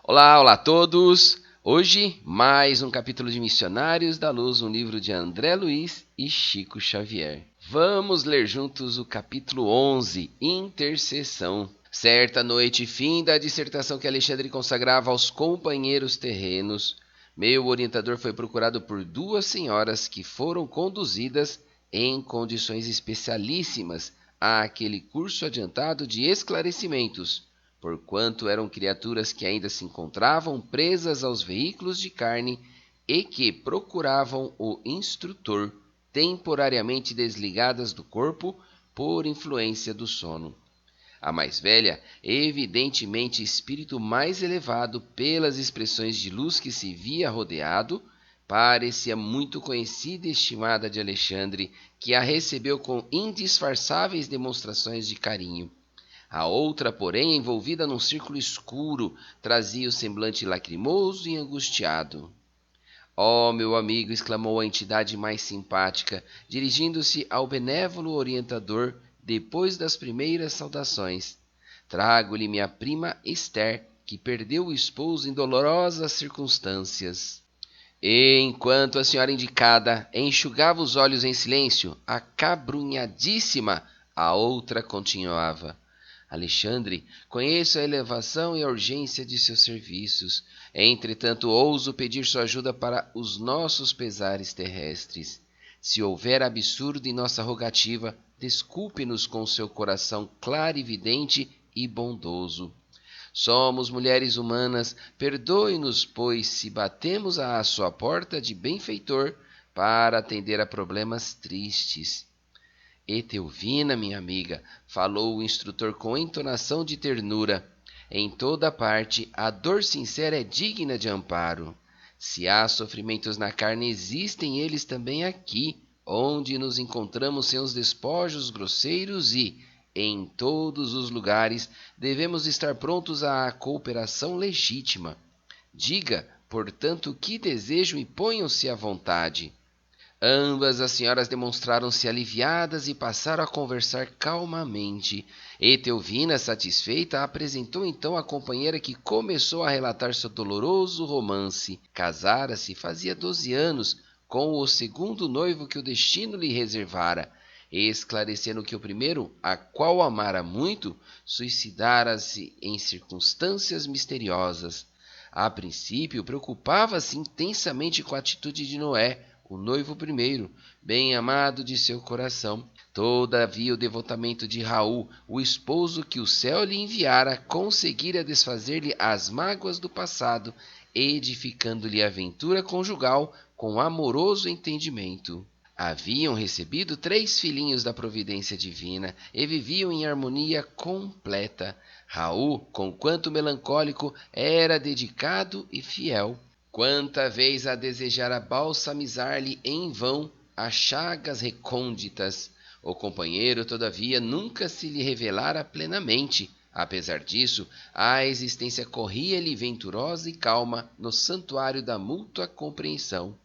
Olá, olá a todos! Hoje, mais um capítulo de Missionários da Luz, um livro de André Luiz e Chico Xavier. Vamos ler juntos o capítulo 11, Intercessão. Certa noite, fim da dissertação que Alexandre consagrava aos companheiros terrenos, meu orientador foi procurado por duas senhoras que foram conduzidas em condições especialíssimas àquele curso adiantado de esclarecimentos, porquanto eram criaturas que ainda se encontravam presas aos veículos de carne e que procuravam o instrutor, temporariamente desligadas do corpo por influência do sono. A mais velha, evidentemente espírito mais elevado pelas expressões de luz que se via rodeado, parecia muito conhecida e estimada de Alexandre, que a recebeu com indisfarçáveis demonstrações de carinho. A outra, porém, envolvida num círculo escuro, trazia o semblante lacrimoso e angustiado. «Oh, meu amigo!» exclamou a entidade mais simpática, dirigindo-se ao benévolo orientador depois das primeiras saudações. «Trago-lhe minha prima Esther, que perdeu o esposo em dolorosas circunstâncias.» E, enquanto a senhora indicada enxugava os olhos em silêncio, acabrunhadíssima, a outra continuava: «Alexandre, conheço a elevação e a urgência de seus serviços. Entretanto, ouso pedir sua ajuda para os nossos pesares terrestres. Se houver absurdo em nossa rogativa, desculpe-nos com seu coração clarividente e bondoso. Somos mulheres humanas, perdoe-nos, pois, se batemos à sua porta de benfeitor para atender a problemas tristes.» «Etelvina, minha amiga», falou o instrutor com entonação de ternura, «em toda parte a dor sincera é digna de amparo. Se há sofrimentos na carne, existem eles também aqui, onde nos encontramos sem os despojos grosseiros e, em todos os lugares, devemos estar prontos à cooperação legítima. Diga, portanto, o que desejam e ponham-se à vontade.» Ambas as senhoras demonstraram-se aliviadas e passaram a conversar calmamente. Etelvina, satisfeita, apresentou então a companheira, que começou a relatar seu doloroso romance. Casara-se fazia 12 anos com o segundo noivo que o destino lhe reservara, esclarecendo que o primeiro, a qual amara muito, suicidara-se em circunstâncias misteriosas. A princípio, preocupava-se intensamente com a atitude de Noé, o noivo primeiro, bem amado de seu coração. Todavia, o devotamento de Raul, o esposo que o céu lhe enviara, conseguira desfazer-lhe as mágoas do passado, edificando-lhe a ventura conjugal com amoroso entendimento. Haviam recebido 3 filhinhos da providência divina e viviam em harmonia completa. Raul, conquanto melancólico, era dedicado e fiel. Quanta vez a desejara balsamizar-lhe em vão as chagas recônditas. O companheiro, todavia, nunca se lhe revelara plenamente. Apesar disso, a existência corria-lhe venturosa e calma no santuário da mútua compreensão.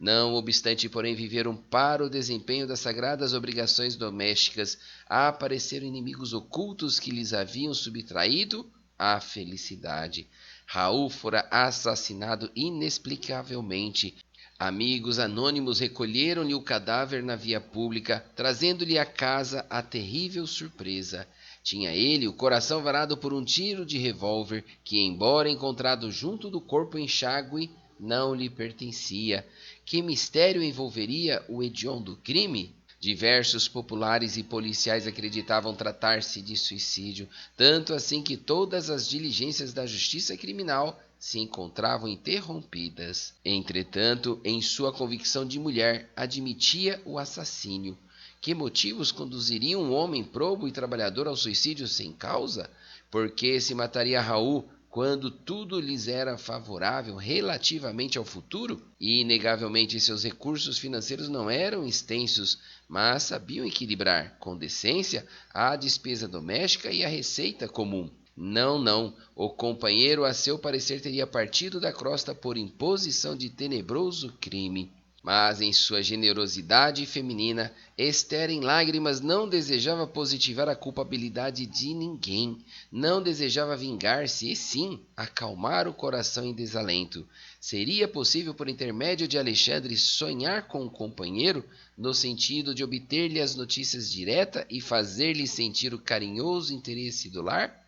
Não obstante, porém, viveram para o desempenho das sagradas obrigações domésticas, apareceram inimigos ocultos que lhes haviam subtraído a felicidade. Raul fora assassinado inexplicavelmente. Amigos anônimos recolheram-lhe o cadáver na via pública, trazendo-lhe à casa a terrível surpresa. Tinha ele o coração varado por um tiro de revólver que, embora encontrado junto do corpo enxágue, não lhe pertencia. Que mistério envolveria o hediondo crime? Diversos populares e policiais acreditavam tratar-se de suicídio, tanto assim que todas as diligências da justiça criminal se encontravam interrompidas. Entretanto, em sua convicção de mulher, admitia o assassínio. Que motivos conduziriam um homem probo e trabalhador ao suicídio sem causa? Por que se mataria Raul quando tudo lhes era favorável relativamente ao futuro? E, inegavelmente, seus recursos financeiros não eram extensos, mas sabiam equilibrar, com decência, a despesa doméstica e a receita comum. Não, o companheiro, a seu parecer, teria partido da crosta por imposição de tenebroso crime. Mas em sua generosidade feminina, Esther em lágrimas não desejava positivar a culpabilidade de ninguém, não desejava vingar-se, e sim acalmar o coração em desalento. Seria possível, por intermédio de Alexandre, sonhar com um companheiro, no sentido de obter-lhe as notícias diretas e fazer-lhe sentir o carinhoso interesse do lar?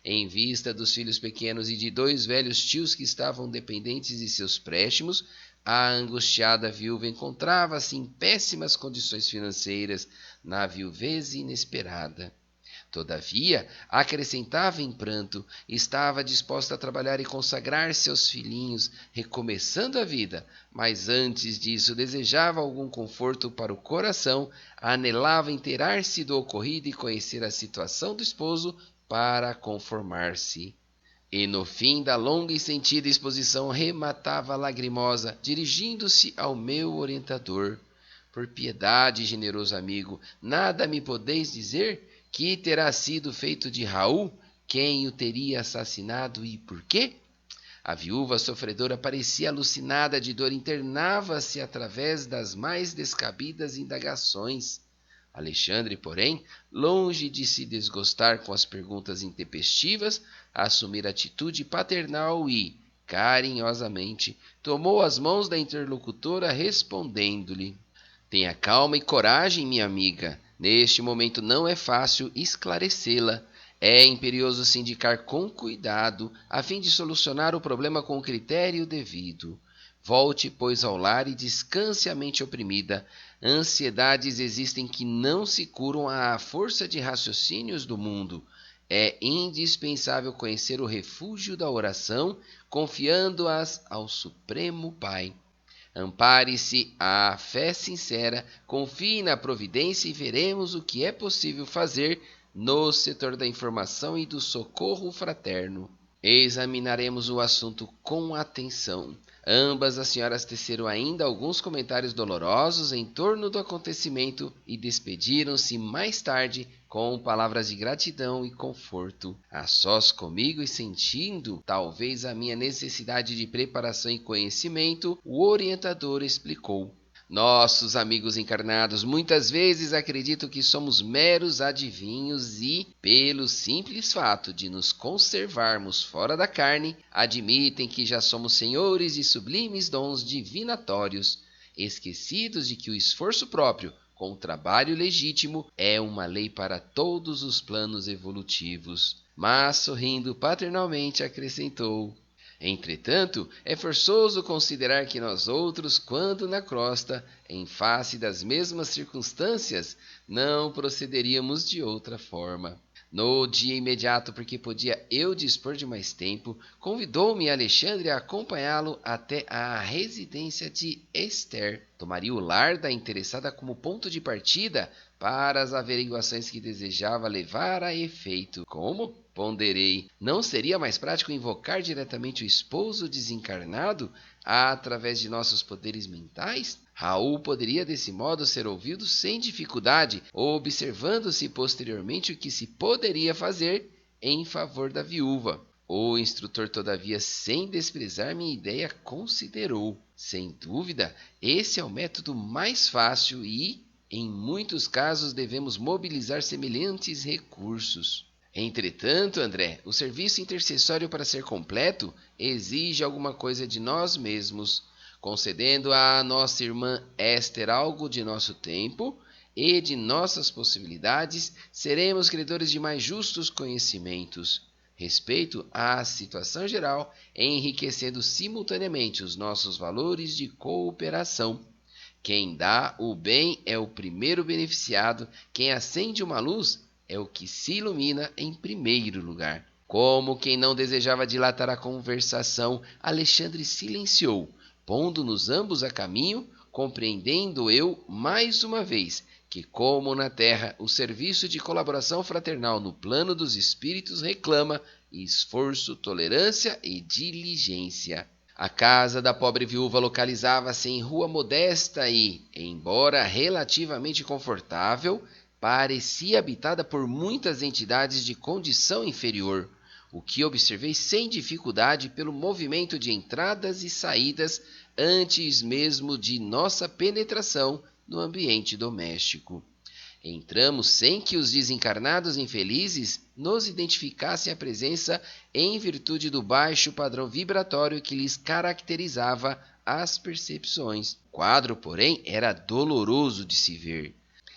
Em vista dos filhos pequenos e de 2 velhos tios que estavam dependentes de seus préstimos, a angustiada viúva encontrava-se em péssimas condições financeiras, na viuvez inesperada. Todavia, acrescentava em pranto, estava disposta a trabalhar e consagrar-se aos filhinhos, recomeçando a vida, mas antes disso desejava algum conforto para o coração, anelava inteirar-se do ocorrido e conhecer a situação do esposo para conformar-se. E no fim da longa e sentida exposição rematava lagrimosa, dirigindo-se ao meu orientador. Por piedade, generoso amigo, nada me podeis dizer? Que terá sido feito de Raul? Quem o teria assassinado e por quê? A viúva sofredora parecia alucinada de dor, internava-se através das mais descabidas indagações. Alexandre, porém, longe de se desgostar com as perguntas intempestivas, assumir atitude paternal e, carinhosamente, tomou as mãos da interlocutora, respondendo-lhe: Tenha calma e coragem, minha amiga. Neste momento não é fácil esclarecê-la. É imperioso se indicar com cuidado, a fim de solucionar o problema com o critério devido. Volte, pois, ao lar e descanse a mente oprimida. Ansiedades existem que não se curam à força de raciocínios do mundo. É indispensável conhecer o refúgio da oração, confiando-as ao Supremo Pai. Ampare-se à fé sincera, confie na providência e veremos o que é possível fazer no setor da informação e do socorro fraterno. Examinaremos o assunto com atenção. Ambas as senhoras teceram ainda alguns comentários dolorosos em torno do acontecimento e despediram-se mais tarde com palavras de gratidão e conforto. A sós comigo e sentindo talvez a minha necessidade de preparação e conhecimento, o orientador explicou: Nossos amigos encarnados muitas vezes acreditam que somos meros adivinhos e, pelo simples fato de nos conservarmos fora da carne, admitem que já somos senhores de sublimes dons divinatórios, esquecidos de que o esforço próprio, com o trabalho legítimo, é uma lei para todos os planos evolutivos. Mas, sorrindo paternalmente, acrescentou: Entretanto, é forçoso considerar que nós outros, quando na crosta, em face das mesmas circunstâncias, não procederíamos de outra forma. No dia imediato, porque podia eu dispor de mais tempo, convidou-me Alexandre a acompanhá-lo até a residência de Esther. Tomaria o lar da interessada como ponto de partida para as averiguações que desejava levar a efeito. Como? Ponderei. Não seria mais prático invocar diretamente o esposo desencarnado através de nossos poderes mentais? Raul poderia desse modo ser ouvido sem dificuldade, observando-se posteriormente o que se poderia fazer em favor da viúva. O instrutor, todavia, sem desprezar minha ideia, considerou: sem dúvida, esse é o método mais fácil e, em muitos casos, devemos mobilizar semelhantes recursos. Entretanto, André, o serviço intercessório, para ser completo, exige alguma coisa de nós mesmos, concedendo à nossa irmã Esther algo de nosso tempo e de nossas possibilidades, seremos credores de mais justos conhecimentos. Respeito à situação geral, enriquecendo simultaneamente os nossos valores de cooperação. Quem dá o bem é o primeiro beneficiado, quem acende uma luz é o que se ilumina em primeiro lugar. Como quem não desejava dilatar a conversação, Alexandre silenciou, pondo-nos ambos a caminho, compreendendo eu, mais uma vez, que, como na terra, o serviço de colaboração fraternal no plano dos espíritos reclama esforço, tolerância e diligência. A casa da pobre viúva localizava-se em rua modesta e, embora relativamente confortável, parecia habitada por muitas entidades de condição inferior. o que observei sem dificuldade pelo movimento de entradas e saídas antes mesmo de nossa penetração no ambiente doméstico. Entramos sem que os desencarnados infelizes nos identificassem a presença em virtude do baixo padrão vibratório que lhes caracterizava as percepções. O quadro, porém, era doloroso de se ver.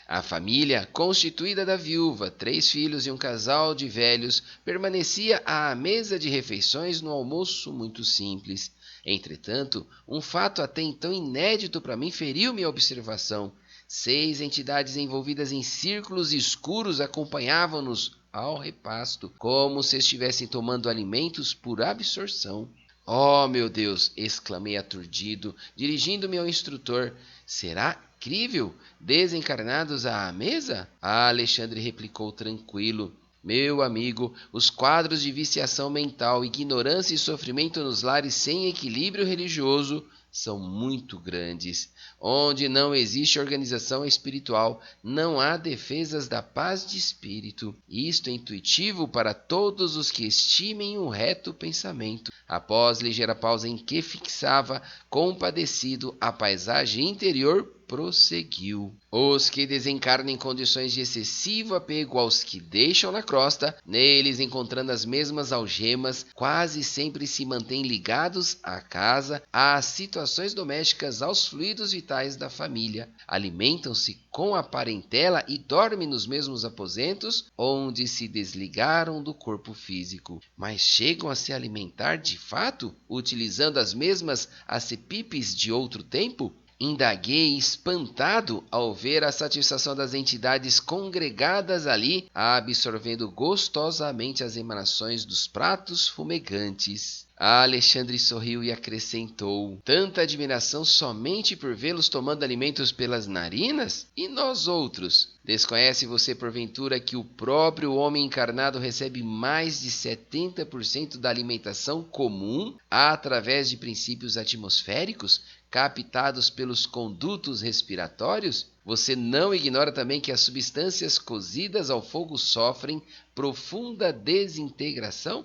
A família, constituída da viúva, 3 filhos e um casal de velhos, permanecia à mesa de refeições no almoço muito simples. Entretanto, um fato até então inédito para mim feriu minha observação. 6 entidades envolvidas em círculos escuros acompanhavam-nos ao repasto, como se estivessem tomando alimentos por absorção. Oh, meu Deus! Exclamei aturdido, dirigindo-me ao instrutor. Será crível? Desencarnados à mesa? Alexandre replicou tranquilo. Meu amigo, os quadros de viciação mental, ignorância e sofrimento nos lares sem equilíbrio religioso são muito grandes. Onde não existe organização espiritual, não há defesas da paz de espírito. Isto é intuitivo para todos os que estimem um reto pensamento. Após ligeira pausa em que fixava, compadecido, a paisagem interior, prosseguiu. Os que desencarnam em condições de excessivo apego aos que deixam na crosta, neles encontrando as mesmas algemas, quase sempre se mantêm ligados à casa, às situações domésticas, aos fluidos vitais da família. Alimentam-se com a parentela e dormem nos mesmos aposentos onde se desligaram do corpo físico. Mas chegam a se alimentar de fato, utilizando as mesmas acepipes de outro tempo? Indaguei espantado ao ver a satisfação das entidades congregadas ali, absorvendo gostosamente as emanações dos pratos fumegantes. Alexandre sorriu e acrescentou: tanta admiração somente por vê-los tomando alimentos pelas narinas? E nós outros? Desconhece você porventura que o próprio homem encarnado recebe mais de 70% da alimentação comum através de princípios atmosféricos, captados pelos condutos respiratórios? Você não ignora também que as substâncias cozidas ao fogo sofrem profunda desintegração?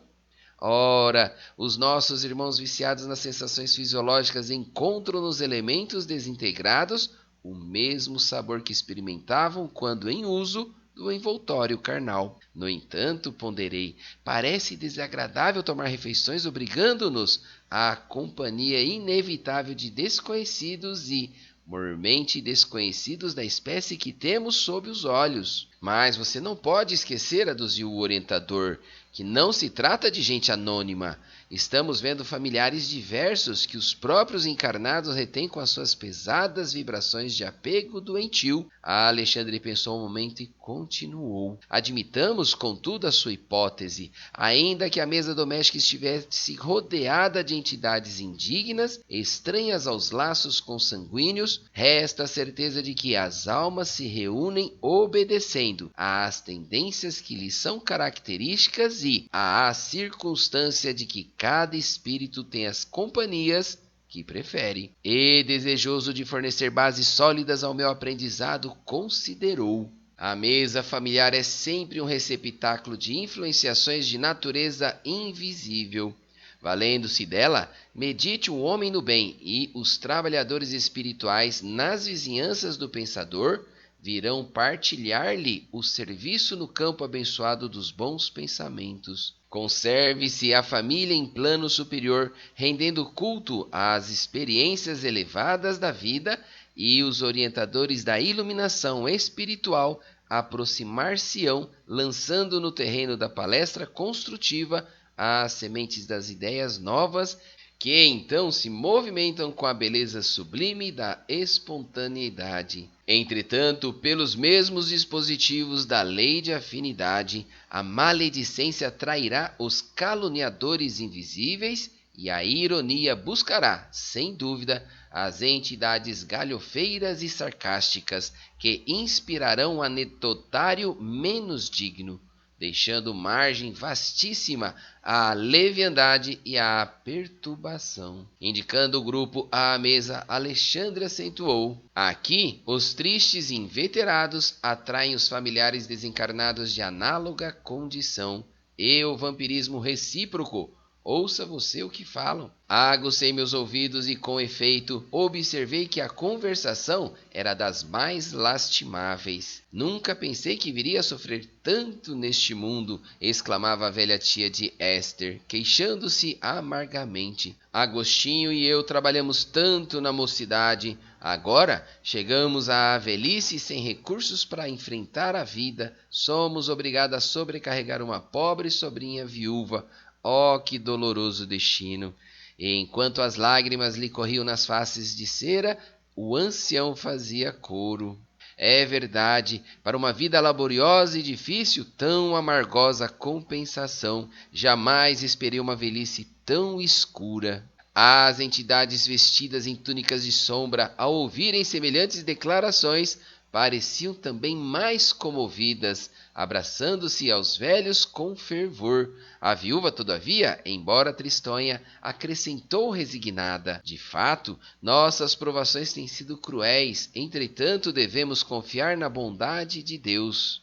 Ora, os nossos irmãos viciados nas sensações fisiológicas encontram nos elementos desintegrados o mesmo sabor que experimentavam quando em uso do envoltório carnal. No entanto, ponderei, parece desagradável tomar refeições obrigando-nos à companhia inevitável de desconhecidos e mormente desconhecidos da espécie que temos sob os olhos. Mas você não pode esquecer, aduziu o orientador, que não se trata de gente anônima. Estamos vendo familiares diversos que os próprios encarnados retêm com as suas pesadas vibrações de apego doentio. Alexandre pensou um momento e continuou. Admitamos, contudo, a sua hipótese. Ainda que a mesa doméstica estivesse rodeada de entidades indignas, estranhas aos laços consanguíneos, resta a certeza de que as almas se reúnem obedecendo às tendências que lhes são características e à circunstância de que cada espírito tem as companhias que prefere. E, desejoso de fornecer bases sólidas ao meu aprendizado, considerou: a mesa familiar é sempre um receptáculo de influenciações de natureza invisível. Valendo-se dela, medite o homem no bem, e os trabalhadores espirituais nas vizinhanças do pensador virão partilhar-lhe o serviço no campo abençoado dos bons pensamentos. Conserve-se a família em plano superior, rendendo culto às experiências elevadas da vida, e os orientadores da iluminação espiritual aproximar-se-ão, lançando no terreno da palestra construtiva as sementes das ideias novas, que então se movimentam com a beleza sublime da espontaneidade. Entretanto, pelos mesmos dispositivos da lei de afinidade, a maledicência atrairá os caluniadores invisíveis e a ironia buscará, sem dúvida, as entidades galhofeiras e sarcásticas que inspirarão o anedotário menos digno, deixando margem vastíssima à leviandade e à perturbação. Indicando o grupo à mesa, Alexandre acentuou: aqui, os tristes inveterados atraem os familiares desencarnados de análoga condição, e o vampirismo recíproco. Ouça você o que falam. Agucei meus ouvidos e, com efeito, observei que a conversação era das mais lastimáveis. Nunca pensei que viria a sofrer tanto neste mundo, exclamava a velha tia de Esther, queixando-se amargamente. Agostinho e eu trabalhamos tanto na mocidade. Agora chegamos à velhice sem recursos para enfrentar a vida. Somos obrigados a sobrecarregar uma pobre sobrinha viúva. Oh, que doloroso destino! E enquanto as lágrimas lhe corriam nas faces de cera, o ancião fazia coro. É verdade, para uma vida laboriosa e difícil, tão amargosa compensação. Jamais esperei uma velhice tão escura. As entidades vestidas em túnicas de sombra, ao ouvirem semelhantes declarações, pareciam também mais comovidas, abraçando-se aos velhos com fervor. A viúva, todavia, embora tristonha, acrescentou resignada: de fato, nossas provações têm sido cruéis, entretanto devemos confiar na bondade de Deus.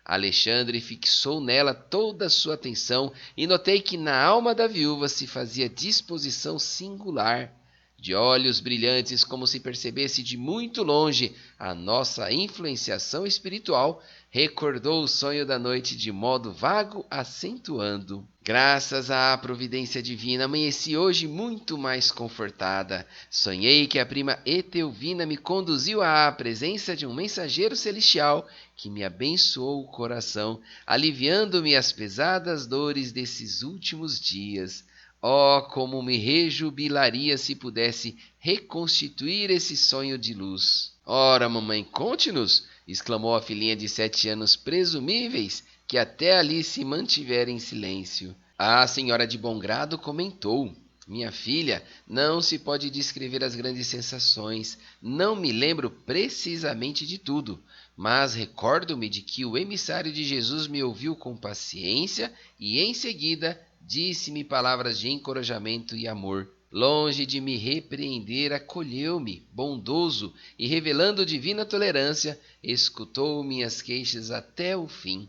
Alexandre fixou nela toda a sua atenção e notei que na alma da viúva se fazia disposição singular. De olhos brilhantes, como se percebesse de muito longe a nossa influenciação espiritual, recordou o sonho da noite de modo vago, acentuando: graças à providência divina, amanheci hoje muito mais confortada. Sonhei que a prima Etelvina me conduziu à presença de um mensageiro celestial que me abençoou o coração, aliviando-me as pesadas dores desses últimos dias. Oh, como me rejubilaria se pudesse reconstituir esse sonho de luz. Ora, mamãe, conte-nos, exclamou a filhinha de 7 anos presumíveis, que até ali se mantivera em silêncio. A senhora de bom grado comentou: minha filha, não se pode descrever as grandes sensações. Não me lembro precisamente de tudo, mas recordo-me de que o emissário de Jesus me ouviu com paciência e, em seguida, disse-me palavras de encorajamento e amor. Longe de me repreender, acolheu-me, bondoso, e revelando divina tolerância, escutou minhas queixas até o fim.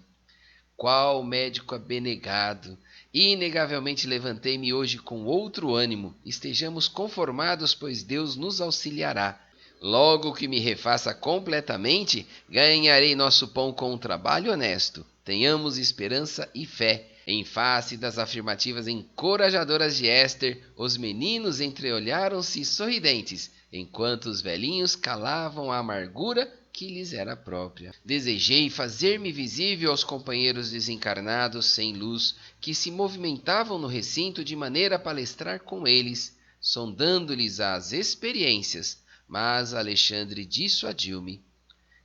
Qual médico abnegado! Inegavelmente levantei-me hoje com outro ânimo. Estejamos conformados, pois Deus nos auxiliará. Logo que me refaça completamente, ganharei nosso pão com um trabalho honesto. Tenhamos esperança e fé. Em face das afirmativas encorajadoras de Esther, os meninos entreolharam-se sorridentes, enquanto os velhinhos calavam a amargura que lhes era própria. Desejei fazer-me visível aos companheiros desencarnados sem luz, que se movimentavam no recinto de maneira a palestrar com eles, sondando-lhes as experiências, mas Alexandre dissuadiu-me.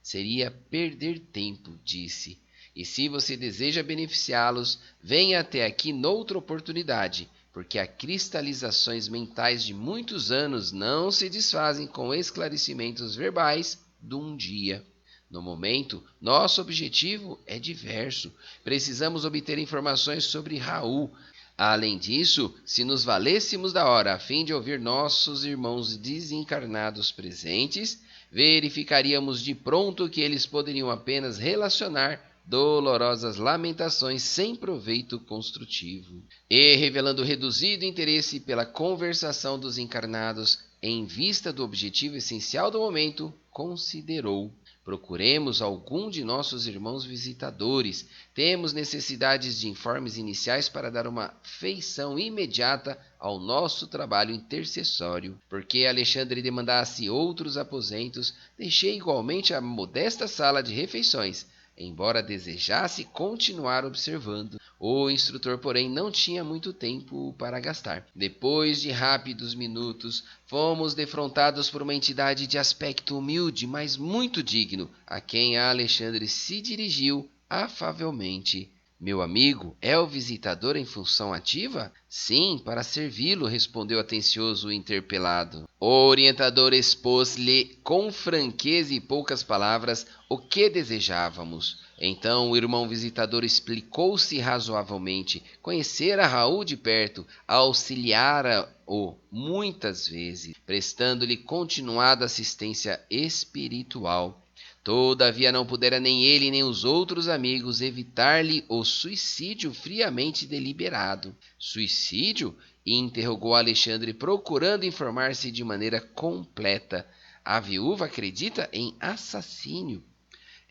Seria perder tempo, disse. E se você deseja beneficiá-los, venha até aqui noutra oportunidade, porque as cristalizações mentais de muitos anos não se desfazem com esclarecimentos verbais de um dia. No momento, nosso objetivo é diverso. Precisamos obter informações sobre Raul. Além disso, se nos valêssemos da hora a fim de ouvir nossos irmãos desencarnados presentes, verificaríamos de pronto que eles poderiam apenas relacionar dolorosas lamentações sem proveito construtivo. E, revelando reduzido interesse pela conversação dos encarnados, em vista do objetivo essencial do momento, considerou: procuremos algum de nossos irmãos visitadores. Temos necessidades de informes iniciais para dar uma feição imediata ao nosso trabalho intercessório. Porque Alexandre demandasse outros aposentos, deixei igualmente a modesta sala de refeições, embora desejasse continuar observando. O instrutor, porém, não tinha muito tempo para gastar. Depois de rápidos minutos, fomos defrontados por uma entidade de aspecto humilde, mas muito digno, a quem Alexandre se dirigiu afavelmente. Meu amigo, é o visitador em função ativa? Sim, para servi-lo, respondeu atencioso o interpelado. O orientador expôs-lhe com franqueza e poucas palavras o que desejávamos. Então o irmão visitador explicou-se razoavelmente. Conhecera Raul de perto, auxiliara-o muitas vezes, prestando-lhe continuada assistência espiritual. Todavia não pudera nem ele nem os outros amigos evitar-lhe o suicídio friamente deliberado. Suicídio? Interrogou Alexandre, procurando informar-se de maneira completa. A viúva acredita em assassínio.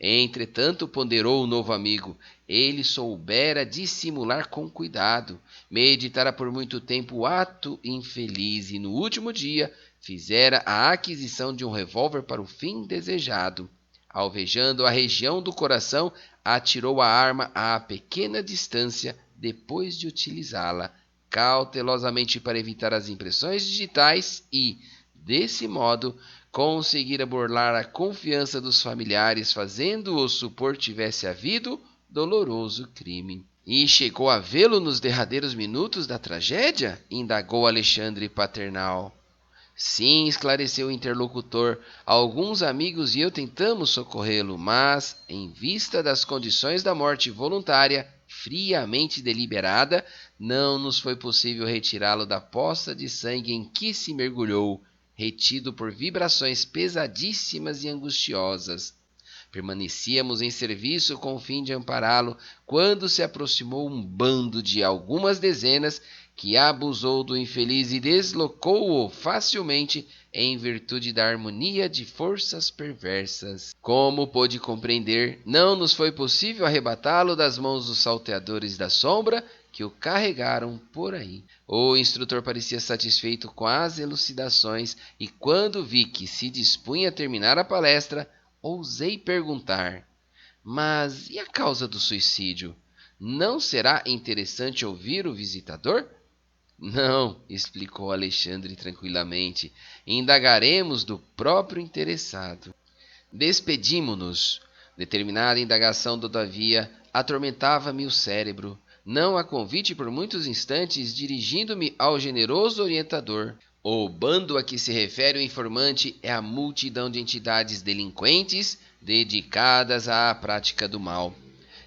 Entretanto, ponderou o novo amigo, ele soubera dissimular com cuidado, meditara por muito tempo o ato infeliz e no último dia fizera a aquisição de um revólver para o fim desejado. Alvejando a região do coração, atirou a arma a pequena distância depois de utilizá-la, cautelosamente para evitar as impressões digitais e, desse modo, conseguira burlar a confiança dos familiares, fazendo-os supor tivesse havido doloroso crime. E chegou a vê-lo nos derradeiros minutos da tragédia? Indagou Alexandre paternal. Sim, esclareceu o interlocutor, alguns amigos e eu tentamos socorrê-lo, mas, em vista das condições da morte voluntária, friamente deliberada, não nos foi possível retirá-lo da poça de sangue em que se mergulhou, retido por vibrações pesadíssimas e angustiosas. Permanecíamos em serviço com o fim de ampará-lo, quando se aproximou um bando de algumas dezenas que abusou do infeliz e deslocou-o facilmente em virtude da harmonia de forças perversas. Como pôde compreender, não nos foi possível arrebatá-lo das mãos dos salteadores da sombra que o carregaram por aí. O instrutor parecia satisfeito com as elucidações e quando vi que se dispunha a terminar a palestra, ousei perguntar: mas e a causa do suicídio? Não será interessante ouvir o visitador? Não, explicou Alexandre tranquilamente. Indagaremos do próprio interessado. Despedimo-nos. Determinada indagação, todavia, atormentava-me o cérebro. Não a convite por muitos instantes, dirigindo-me ao generoso orientador. O bando a que se refere o informante é a multidão de entidades delinquentes dedicadas à prática do mal.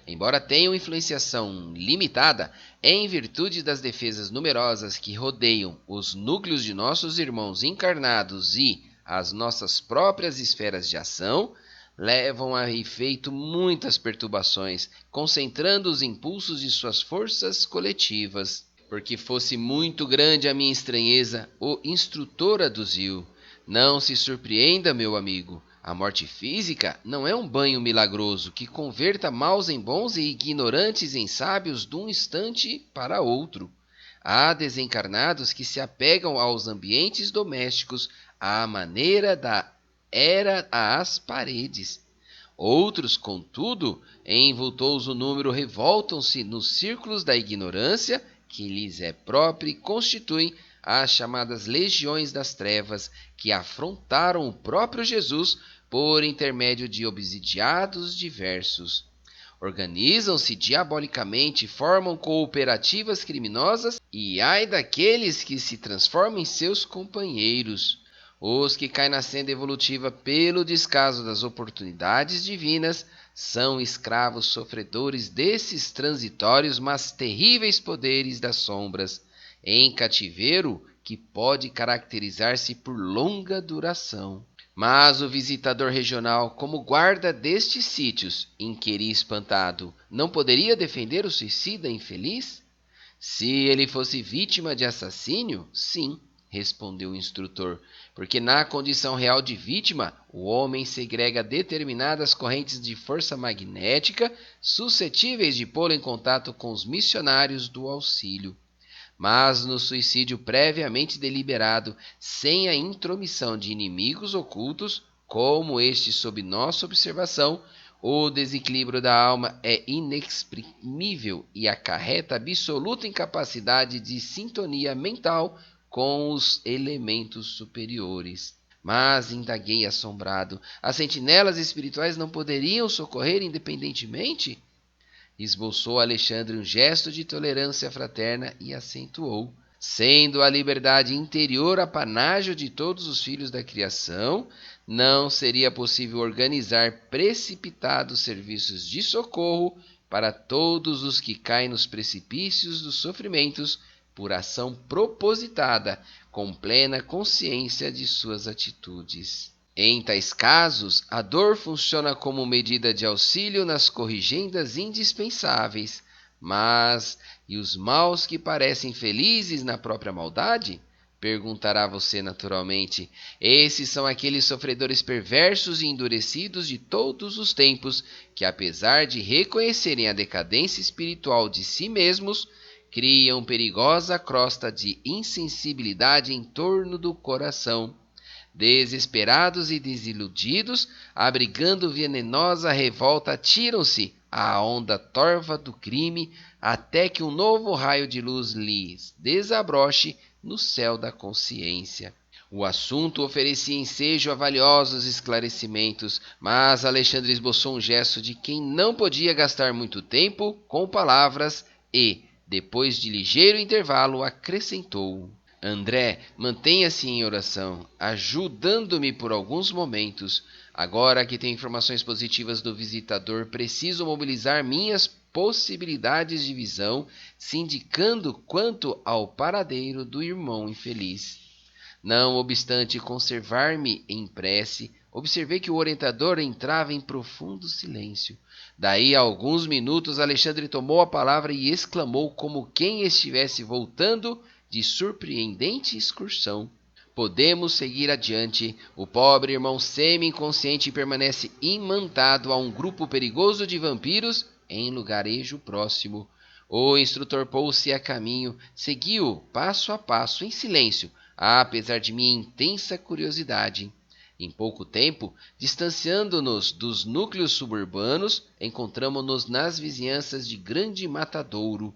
Embora tenham influenciação limitada, em virtude das defesas numerosas que rodeiam os núcleos de nossos irmãos encarnados e as nossas próprias esferas de ação, levam a efeito muitas perturbações, concentrando os impulsos de suas forças coletivas. Porque fosse muito grande a minha estranheza, o instrutor aduziu: não se surpreenda, meu amigo. A morte física não é um banho milagroso que converta maus em bons e ignorantes em sábios de um instante para outro. Há desencarnados que se apegam aos ambientes domésticos à maneira da era às paredes. Outros, contudo, envoltos o número, revoltam-se nos círculos da ignorância que lhes é própria e constituem as chamadas legiões das trevas, que afrontaram o próprio Jesus por intermédio de obsidiados diversos. Organizam-se diabolicamente, formam cooperativas criminosas e ai daqueles que se transformam em seus companheiros. Os que caem na senda evolutiva pelo descaso das oportunidades divinas são escravos sofredores desses transitórios, mas terríveis poderes das sombras, em cativeiro que pode caracterizar-se por longa duração. Mas o visitador regional, como guarda destes sítios, inquiri espantado, não poderia defender o suicida infeliz? Se ele fosse vítima de assassínio, sim, respondeu o instrutor, porque na condição real de vítima, o homem segrega determinadas correntes de força magnética suscetíveis de pô-lo em contato com os missionários do auxílio. Mas no suicídio previamente deliberado, sem a intromissão de inimigos ocultos, como este sob nossa observação, o desequilíbrio da alma é inexprimível e acarreta absoluta incapacidade de sintonia mental com os elementos superiores. Mas, indaguei assombrado, as sentinelas espirituais não poderiam socorrer independentemente? Esboçou Alexandre um gesto de tolerância fraterna e acentuou: sendo a liberdade interior apanágio de todos os filhos da criação, não seria possível organizar precipitados serviços de socorro para todos os que caem nos precipícios dos sofrimentos por ação propositada, com plena consciência de suas atitudes. Em tais casos, a dor funciona como medida de auxílio nas corrigendas indispensáveis. Mas, e os maus que parecem felizes na própria maldade? Perguntará você naturalmente. Esses são aqueles sofredores perversos e endurecidos de todos os tempos, que apesar de reconhecerem a decadência espiritual de si mesmos, criam perigosa crosta de insensibilidade em torno do coração. Desesperados e desiludidos, abrigando venenosa revolta, atiram-se à onda torva do crime até que um novo raio de luz lhes desabroche no céu da consciência. O assunto oferecia ensejo a valiosos esclarecimentos, mas Alexandre esboçou um gesto de quem não podia gastar muito tempo com palavras e, depois de ligeiro intervalo, acrescentou: André, mantenha-se em oração, ajudando-me por alguns momentos. Agora que tenho informações positivas do visitador, preciso mobilizar minhas possibilidades de visão, se indicando quanto ao paradeiro do irmão infeliz. Não obstante conservar-me em prece, observei que o orientador entrava em profundo silêncio. Daí a alguns minutos, Alexandre tomou a palavra e exclamou como quem estivesse voltando de surpreendente excursão: Podemos seguir adiante. O pobre irmão semi-inconsciente permanece imantado a um grupo perigoso de vampiros em lugarejo próximo. O instrutor pôs-se a caminho, seguiu passo a passo, em silêncio, apesar de minha intensa curiosidade. Em pouco tempo, distanciando-nos dos núcleos suburbanos, encontramo-nos nas vizinhanças de Grande Matadouro.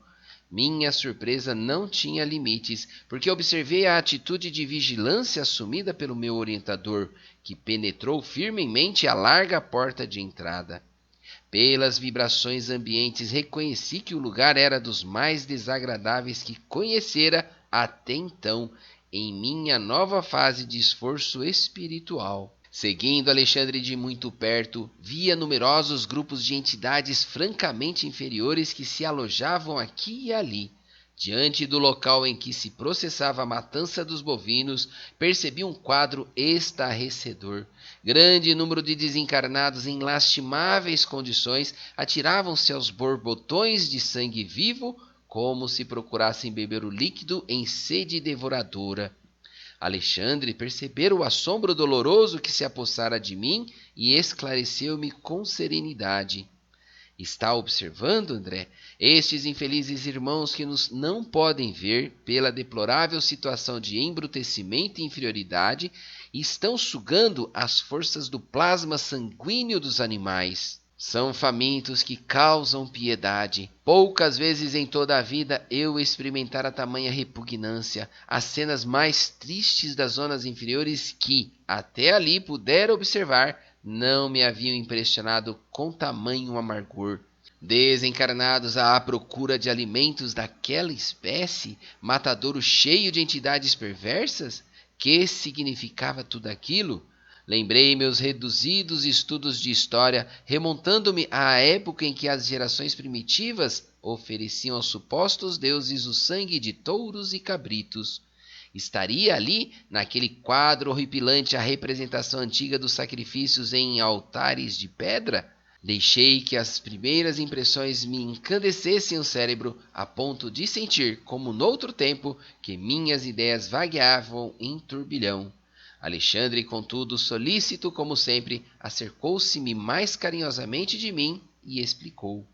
Minha surpresa não tinha limites, porque observei a atitude de vigilância assumida pelo meu orientador, que penetrou firmemente a larga porta de entrada. Pelas vibrações ambientes, reconheci que o lugar era dos mais desagradáveis que conhecera até então, em minha nova fase de esforço espiritual. Seguindo Alexandre de muito perto, via numerosos grupos de entidades francamente inferiores que se alojavam aqui e ali. Diante do local em que se processava a matança dos bovinos, percebi um quadro estarrecedor. Grande número de desencarnados em lastimáveis condições atiravam-se aos borbotões de sangue vivo, como se procurassem beber o líquido em sede devoradora. Alexandre percebera o assombro doloroso que se apossara de mim e esclareceu-me com serenidade. Está observando, André? Estes infelizes irmãos que nos não podem ver pela deplorável situação de embrutecimento e inferioridade estão sugando as forças do plasma sanguíneo dos animais. São famintos que causam piedade. Poucas vezes em toda a vida eu experimentara tamanha repugnância. As cenas mais tristes das zonas inferiores que, até ali, pudera observar, não me haviam impressionado com tamanho amargor. Desencarnados à procura de alimentos daquela espécie, matadouro cheio de entidades perversas? Que significava tudo aquilo? Lembrei meus reduzidos estudos de história, remontando-me à época em que as gerações primitivas ofereciam aos supostos deuses o sangue de touros e cabritos. Estaria ali, naquele quadro horripilante, a representação antiga dos sacrifícios em altares de pedra? Deixei que as primeiras impressões me encandecessem o cérebro a ponto de sentir, como noutro tempo, que minhas ideias vagueavam em turbilhão. Alexandre, contudo, solícito como sempre, acercou-se-me mais carinhosamente de mim e explicou: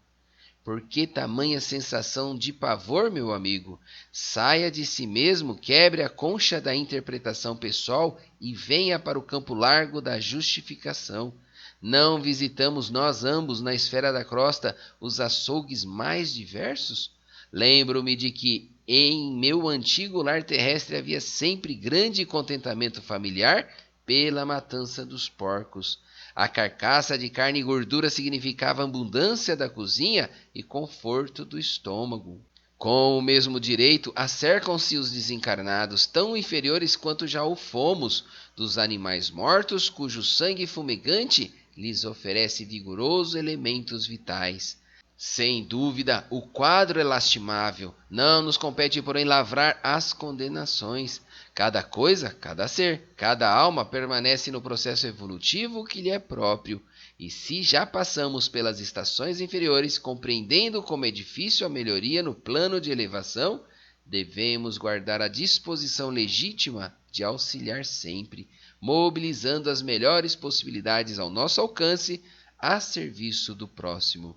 Por que tamanha sensação de pavor, meu amigo? Saia de si mesmo, quebre a concha da interpretação pessoal e venha para o campo largo da justificação. Não visitamos nós ambos na esfera da crosta os açougues mais diversos? Lembro-me de que em meu antigo lar terrestre havia sempre grande contentamento familiar pela matança dos porcos. A carcaça de carne e gordura significava abundância da cozinha e conforto do estômago. Com o mesmo direito, acercam-se os desencarnados, tão inferiores quanto já o fomos, dos animais mortos, cujo sangue fumegante lhes oferece vigorosos elementos vitais. Sem dúvida, o quadro é lastimável. Não nos compete, porém, lavrar as condenações. Cada coisa, cada ser, cada alma permanece no processo evolutivo que lhe é próprio. E se já passamos pelas estações inferiores, compreendendo como é difícil a melhoria no plano de elevação, devemos guardar a disposição legítima de auxiliar sempre, mobilizando as melhores possibilidades ao nosso alcance a serviço do próximo.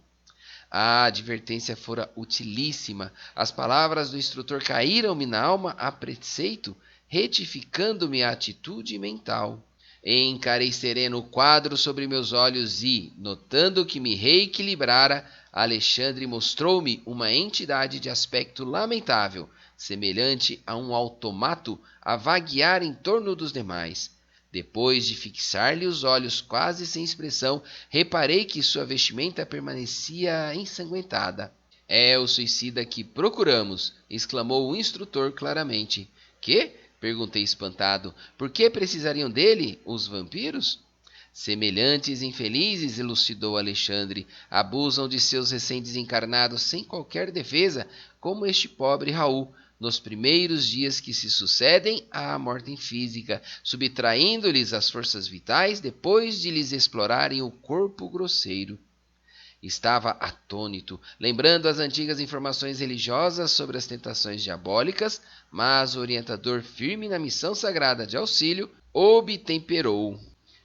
A advertência fora utilíssima. As palavras do instrutor caíram-me na alma a preceito, retificando-me a atitude mental. Encarei sereno o quadro sobre meus olhos e, notando que me reequilibrara, Alexandre mostrou-me uma entidade de aspecto lamentável, semelhante a um automato a vaguear em torno dos demais. Depois de fixar-lhe os olhos quase sem expressão, reparei que sua vestimenta permanecia ensanguentada. É o suicida que procuramos, exclamou o instrutor claramente. Que? Perguntei espantado. Por que precisariam dele, os vampiros? Semelhantes infelizes, elucidou Alexandre, abusam de seus recém-desencarnados sem qualquer defesa, como este pobre Raul, nos primeiros dias que se sucedem à morte física, subtraindo-lhes as forças vitais depois de lhes explorarem o corpo grosseiro. Estava atônito, lembrando as antigas informações religiosas sobre as tentações diabólicas, mas o orientador, firme na missão sagrada de auxílio, obtemperou.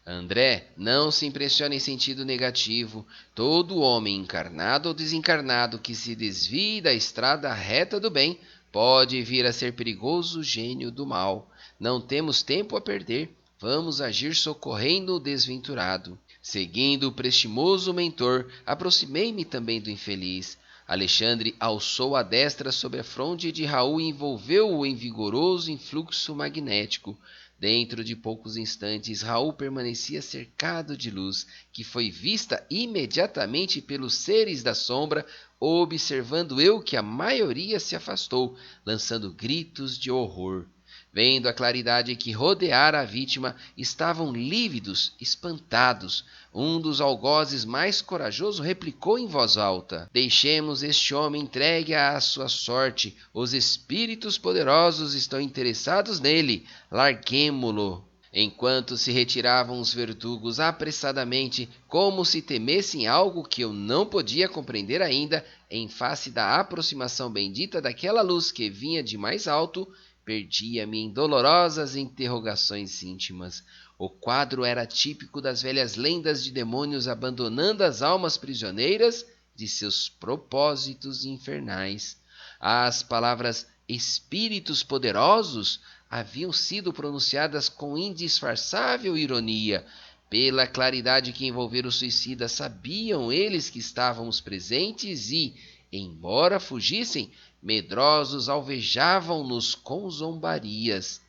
André, não se impressione em sentido negativo. Todo homem encarnado ou desencarnado que se desvie da estrada reta do bem pode vir a ser perigoso gênio do mal. Não temos tempo a perder. Vamos agir socorrendo o desventurado. Seguindo o prestimoso mentor, aproximei-me também do infeliz. Alexandre alçou a destra sobre a fronte de Raul e envolveu-o em vigoroso influxo magnético. Dentro de poucos instantes, Raul permanecia cercado de luz, que foi vista imediatamente pelos seres da sombra, observando eu que a maioria se afastou, lançando gritos de horror. Vendo a claridade que rodeara a vítima, estavam lívidos, espantados. Um dos algozes mais corajoso replicou em voz alta: Deixemos este homem entregue à sua sorte. Os espíritos poderosos estão interessados nele. Larguemo-lo. Enquanto se retiravam os verdugos apressadamente, como se temessem algo que eu não podia compreender ainda, em face da aproximação bendita daquela luz que vinha de mais alto, perdia-me em dolorosas interrogações íntimas. O quadro era típico das velhas lendas de demônios abandonando as almas prisioneiras de seus propósitos infernais. As palavras espíritos poderosos haviam sido pronunciadas com indisfarçável ironia. Pela claridade que envolvera o suicida, sabiam eles que estávamos presentes e, embora fugissem, medrosos alvejavam-nos com zombarias.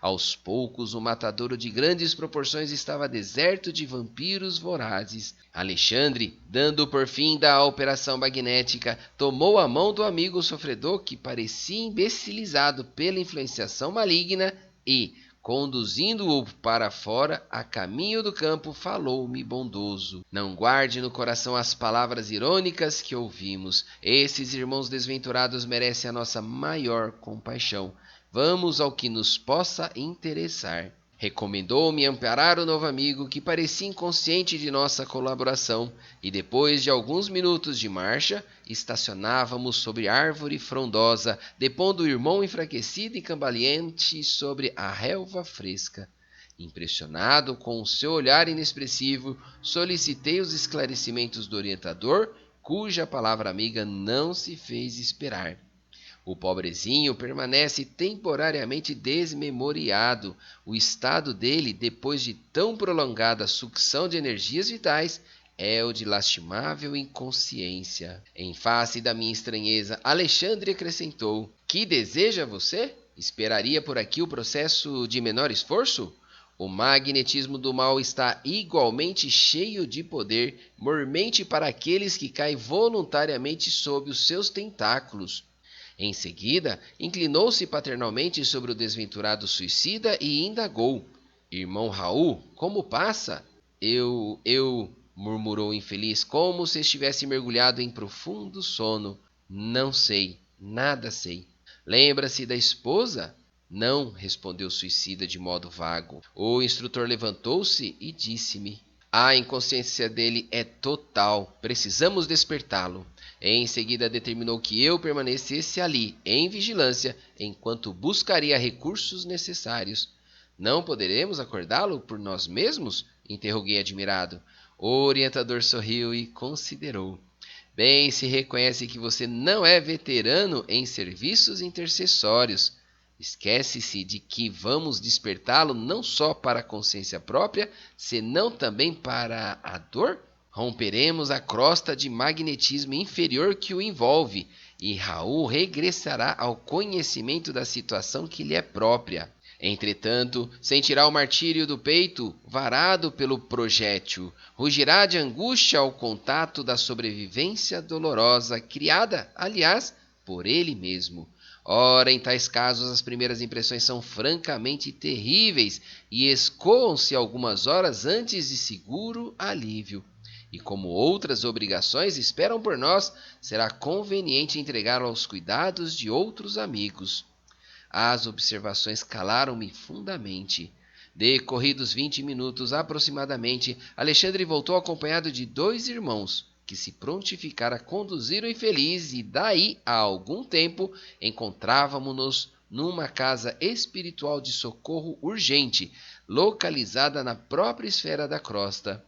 Aos poucos, o matadouro de grandes proporções estava deserto de vampiros vorazes. Alexandre, dando por fim da operação magnética, tomou a mão do amigo sofredor, que parecia imbecilizado pela influenciação maligna, e, conduzindo-o para fora, a caminho do campo, falou-me bondoso. Não guarde no coração as palavras irônicas que ouvimos. Esses irmãos desventurados merecem a nossa maior compaixão. Vamos ao que nos possa interessar. Recomendou-me amparar o novo amigo, que parecia inconsciente de nossa colaboração, e depois de alguns minutos de marcha, estacionávamos sobre árvore frondosa, depondo o irmão enfraquecido e cambaleante sobre a relva fresca. Impressionado com o seu olhar inexpressivo, solicitei os esclarecimentos do orientador, cuja palavra amiga não se fez esperar. O pobrezinho permanece temporariamente desmemoriado. O estado dele, depois de tão prolongada sucção de energias vitais, é o de lastimável inconsciência. Em face da minha estranheza, Alexandre acrescentou: Que deseja você? Esperaria por aqui o processo de menor esforço? O magnetismo do mal está igualmente cheio de poder, mormente para aqueles que caem voluntariamente sob os seus tentáculos. Em seguida, inclinou-se paternalmente sobre o desventurado suicida e indagou: Irmão Raul, como passa? Eu murmurou o infeliz, como se estivesse mergulhado em profundo sono. Não sei, nada sei. Lembra-se da esposa? Não, respondeu o suicida de modo vago. O instrutor levantou-se e disse-me: a inconsciência dele é total. Precisamos despertá-lo. Em seguida determinou que eu permanecesse ali, em vigilância, enquanto buscaria recursos necessários. Não poderemos acordá-lo por nós mesmos? Interroguei admirado. O orientador sorriu e considerou. Bem, se reconhece que você não é veterano em serviços intercessórios. Esquece-se de que vamos despertá-lo não só para a consciência própria, senão também para a dor? Romperemos a crosta de magnetismo inferior que o envolve, e Raul regressará ao conhecimento da situação que lhe é própria. Entretanto, sentirá o martírio do peito varado pelo projétil, rugirá de angústia ao contato da sobrevivência dolorosa, criada, aliás, por ele mesmo. Ora, em tais casos, as primeiras impressões são francamente terríveis e escoam-se algumas horas antes de seguro alívio. E como outras obrigações esperam por nós, será conveniente entregá-lo aos cuidados de outros amigos. As observações calaram-me fundamente. Decorridos 20 minutos aproximadamente, Alexandre voltou acompanhado de 2 irmãos, que se prontificaram a conduzir o infeliz, e daí a algum tempo encontrávamo-nos numa casa espiritual de socorro urgente, localizada na própria esfera da crosta.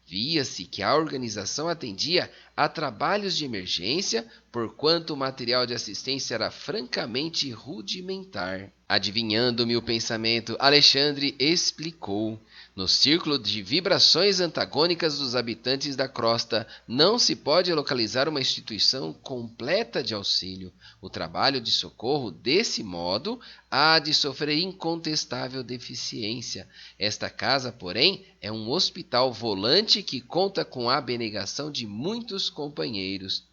Via-se que a organização atendia a trabalhos de emergência, porquanto o material de assistência era francamente rudimentar. Adivinhando-me o pensamento, Alexandre explicou. No círculo de vibrações antagônicas dos habitantes da crosta, não se pode localizar uma instituição completa de auxílio. O trabalho de socorro, desse modo, há de sofrer incontestável deficiência. Esta casa, porém, é um hospital volante que conta com a abnegação de muitos companheiros.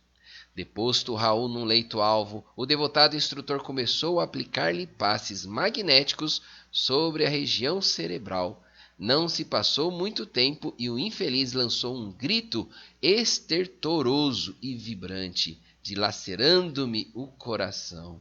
Deposto Raul num leito-alvo, o devotado instrutor começou a aplicar-lhe passes magnéticos sobre a região cerebral. Não se passou muito tempo e o infeliz lançou um grito estertoroso e vibrante, dilacerando-me o coração.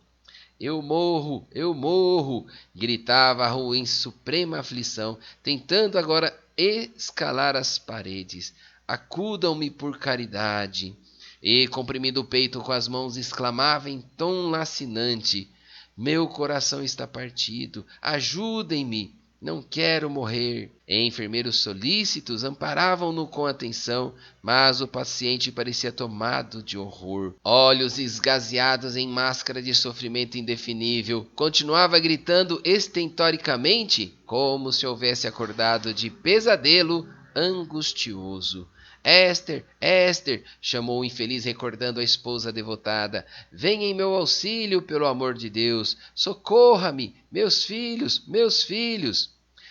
Eu morro, gritava Raul em suprema aflição, tentando agora escalar as paredes. Acudam-me por caridade. E, comprimindo o peito com as mãos, exclamava em tom lacinante: meu coração está partido, ajudem-me, não quero morrer. Enfermeiros solícitos amparavam-no com atenção, mas o paciente parecia tomado de horror. Olhos esgazeados em máscara de sofrimento indefinível, continuava gritando estentoricamente, como se houvesse acordado de pesadelo angustioso. Esther, Esther, chamou o infeliz recordando a esposa devotada. Venha em meu auxílio, pelo amor de Deus. Socorra-me, meus filhos, meus filhos.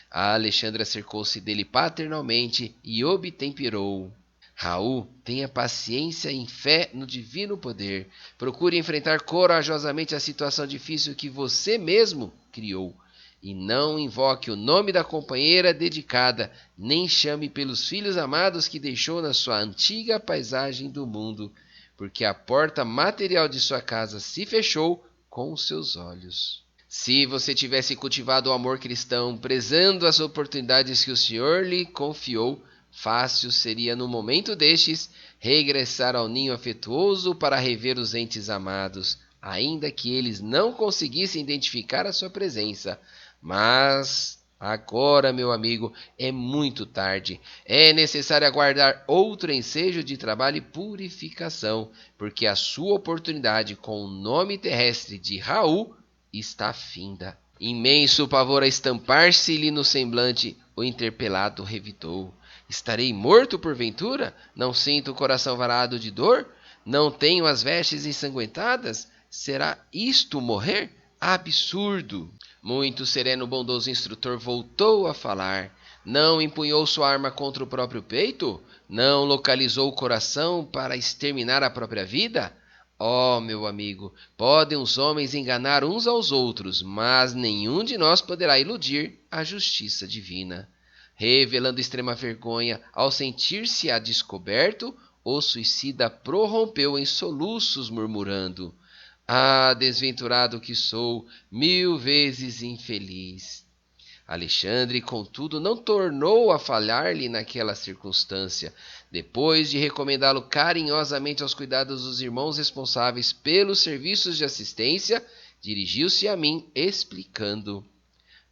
A Alexandra cercou-se dele paternalmente e obtemperou. Raul, tenha paciência e fé no divino poder. Procure enfrentar corajosamente a situação difícil que você mesmo criou. E não invoque o nome da companheira dedicada, nem chame pelos filhos amados que deixou na sua antiga paisagem do mundo, porque a porta material de sua casa se fechou com os seus olhos. Se você tivesse cultivado o amor cristão, prezando as oportunidades que o Senhor lhe confiou, fácil seria, no momento destes, regressar ao ninho afetuoso para rever os entes amados, ainda que eles não conseguissem identificar a sua presença. Mas agora, meu amigo, é muito tarde. É necessário aguardar outro ensejo de trabalho e purificação, porque a sua oportunidade com o nome terrestre de Raul está finda. Imenso pavor a estampar-se-lhe no semblante, o interpelado revidou. Estarei morto porventura? Não sinto o coração varado de dor? Não tenho as vestes ensanguentadas? Será isto morrer? Absurdo! Muito sereno o bondoso instrutor voltou a falar. Não empunhou sua arma contra o próprio peito? Não localizou o coração para exterminar a própria vida? Oh, meu amigo, podem os homens enganar uns aos outros, mas nenhum de nós poderá iludir a justiça divina. Revelando extrema vergonha ao sentir-se a descoberto, o suicida prorrompeu em soluços, murmurando: "Ah, desventurado que sou, 1000 vezes infeliz!" Alexandre, contudo, não tornou a falhar-lhe naquela circunstância. Depois de recomendá-lo carinhosamente aos cuidados dos irmãos responsáveis pelos serviços de assistência, dirigiu-se a mim, explicando: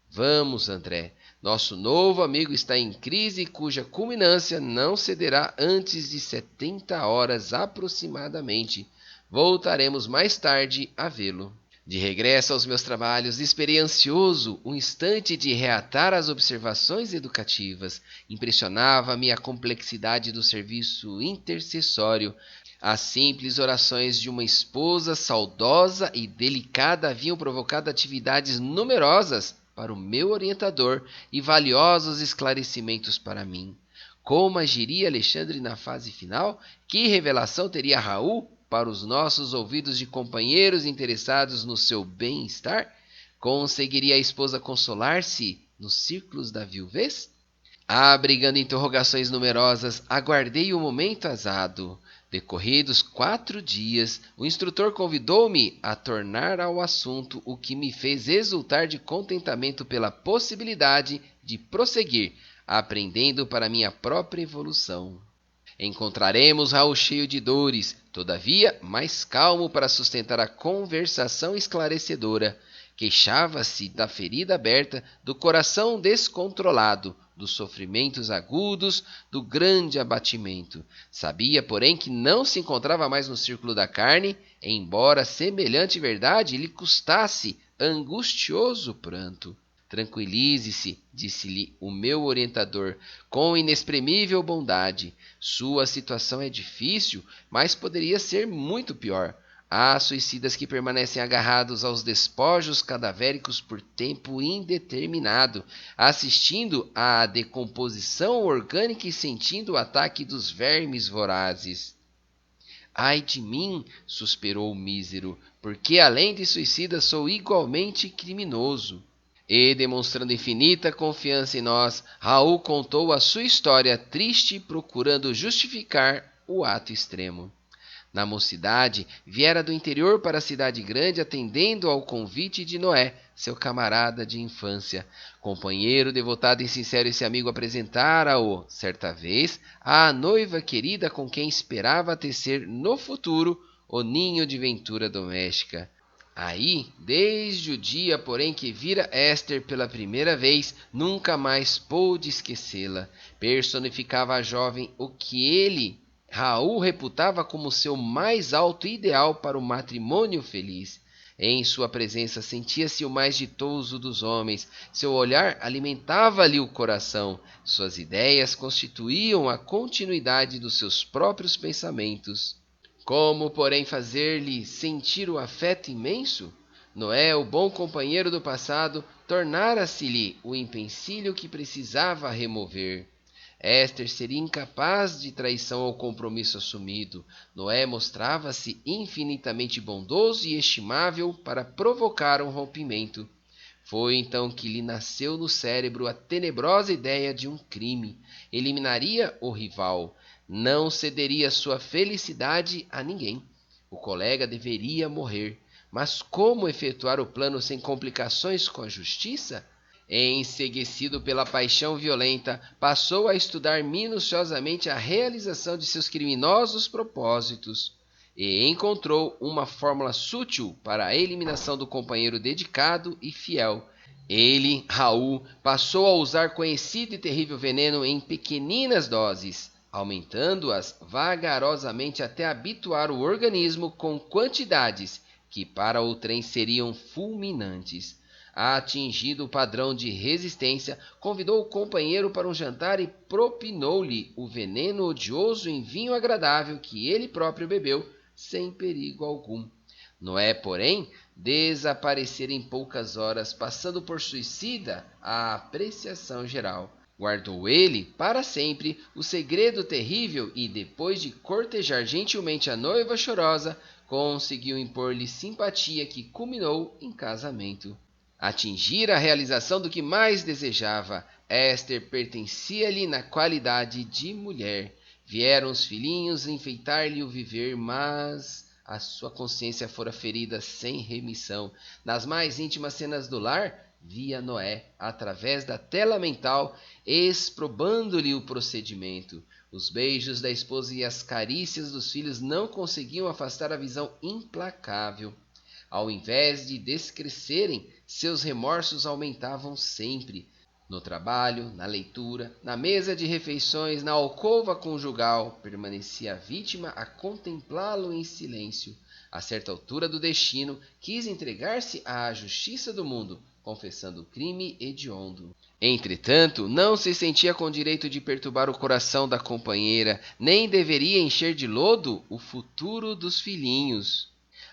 "Vamos, André. Nosso novo amigo está em crise cuja culminância não cederá antes de 70 horas aproximadamente. Voltaremos mais tarde a vê-lo." De regresso aos meus trabalhos, esperei ansioso um instante de reatar as observações educativas. Impressionava-me a complexidade do serviço intercessório. As simples orações de uma esposa saudosa e delicada haviam provocado atividades numerosas para o meu orientador e valiosos esclarecimentos para mim. Como agiria Alexandre na fase final? Que revelação teria Raul para os nossos ouvidos de companheiros interessados no seu bem-estar? Conseguiria a esposa consolar-se nos círculos da viuvez? Abrigando interrogações numerosas, aguardei o momento azado. Decorridos 4 dias, o instrutor convidou-me a tornar ao assunto, o que me fez exultar de contentamento pela possibilidade de prosseguir, aprendendo para minha própria evolução. Encontraremos Raul cheio de dores, todavia mais calmo para sustentar a conversação esclarecedora. Queixava-se da ferida aberta, do coração descontrolado, dos sofrimentos agudos, do grande abatimento. Sabia, porém, que não se encontrava mais no círculo da carne, embora semelhante verdade lhe custasse angustioso pranto. Tranquilize-se, disse-lhe o meu orientador, com inexprimível bondade. Sua situação é difícil, mas poderia ser muito pior. Há suicidas que permanecem agarrados aos despojos cadavéricos por tempo indeterminado, assistindo à decomposição orgânica e sentindo o ataque dos vermes vorazes. Ai de mim, suspirou o mísero, porque além de suicida sou igualmente criminoso. E, demonstrando infinita confiança em nós, Raul contou a sua história triste, procurando justificar o ato extremo. Na mocidade, viera do interior para a cidade grande, atendendo ao convite de Noé, seu camarada de infância. Companheiro devotado e sincero, esse amigo apresentara-o, certa vez, à noiva querida com quem esperava tecer no futuro o ninho de ventura doméstica. Aí, desde o dia, porém, que vira Esther pela primeira vez, nunca mais pôde esquecê-la. Personificava a jovem o que ele, Raul, reputava como seu mais alto ideal para o matrimônio feliz. Em sua presença sentia-se o mais ditoso dos homens, seu olhar alimentava-lhe o coração, suas ideias constituíam a continuidade dos seus próprios pensamentos. Como, porém, fazer-lhe sentir o afeto imenso? Noé, o bom companheiro do passado, tornara-se-lhe o empecilho que precisava remover. Esther seria incapaz de traição ao compromisso assumido. Noé mostrava-se infinitamente bondoso e estimável para provocar um rompimento. Foi então que lhe nasceu no cérebro a tenebrosa ideia de um crime. Eliminaria o rival. Não cederia sua felicidade a ninguém. O colega deveria morrer. Mas como efetuar o plano sem complicações com a justiça? Enceguecido pela paixão violenta, passou a estudar minuciosamente a realização de seus criminosos propósitos e encontrou uma fórmula sutil para a eliminação do companheiro dedicado e fiel. Ele, Raul, passou a usar conhecido e terrível veneno em pequeninas doses, aumentando-as vagarosamente até habituar o organismo com quantidades que para o trem seriam fulminantes. Atingido o padrão de resistência, convidou o companheiro para um jantar e propinou-lhe o veneno odioso em vinho agradável que ele próprio bebeu, sem perigo algum. Noé, porém, desaparecera em poucas horas, passando por suicida a apreciação geral. Guardou ele, para sempre, o segredo terrível e, depois de cortejar gentilmente a noiva chorosa, conseguiu impor-lhe simpatia que culminou em casamento. Atingir a realização do que mais desejava. Esther pertencia-lhe na qualidade de mulher. Vieram os filhinhos enfeitar-lhe o viver, mas a sua consciência fora ferida sem remissão. Nas mais íntimas cenas do lar, via Noé, através da tela mental, exprobando-lhe o procedimento. Os beijos da esposa e as carícias dos filhos não conseguiam afastar a visão implacável. Ao invés de descrescerem, seus remorsos aumentavam sempre. No trabalho, na leitura, na mesa de refeições, na alcova conjugal, permanecia a vítima a contemplá-lo em silêncio. A certa altura do destino, quis entregar-se à justiça do mundo, confessando o crime hediondo. Entretanto, não se sentia com direito de perturbar o coração da companheira, nem deveria encher de lodo o futuro dos filhinhos.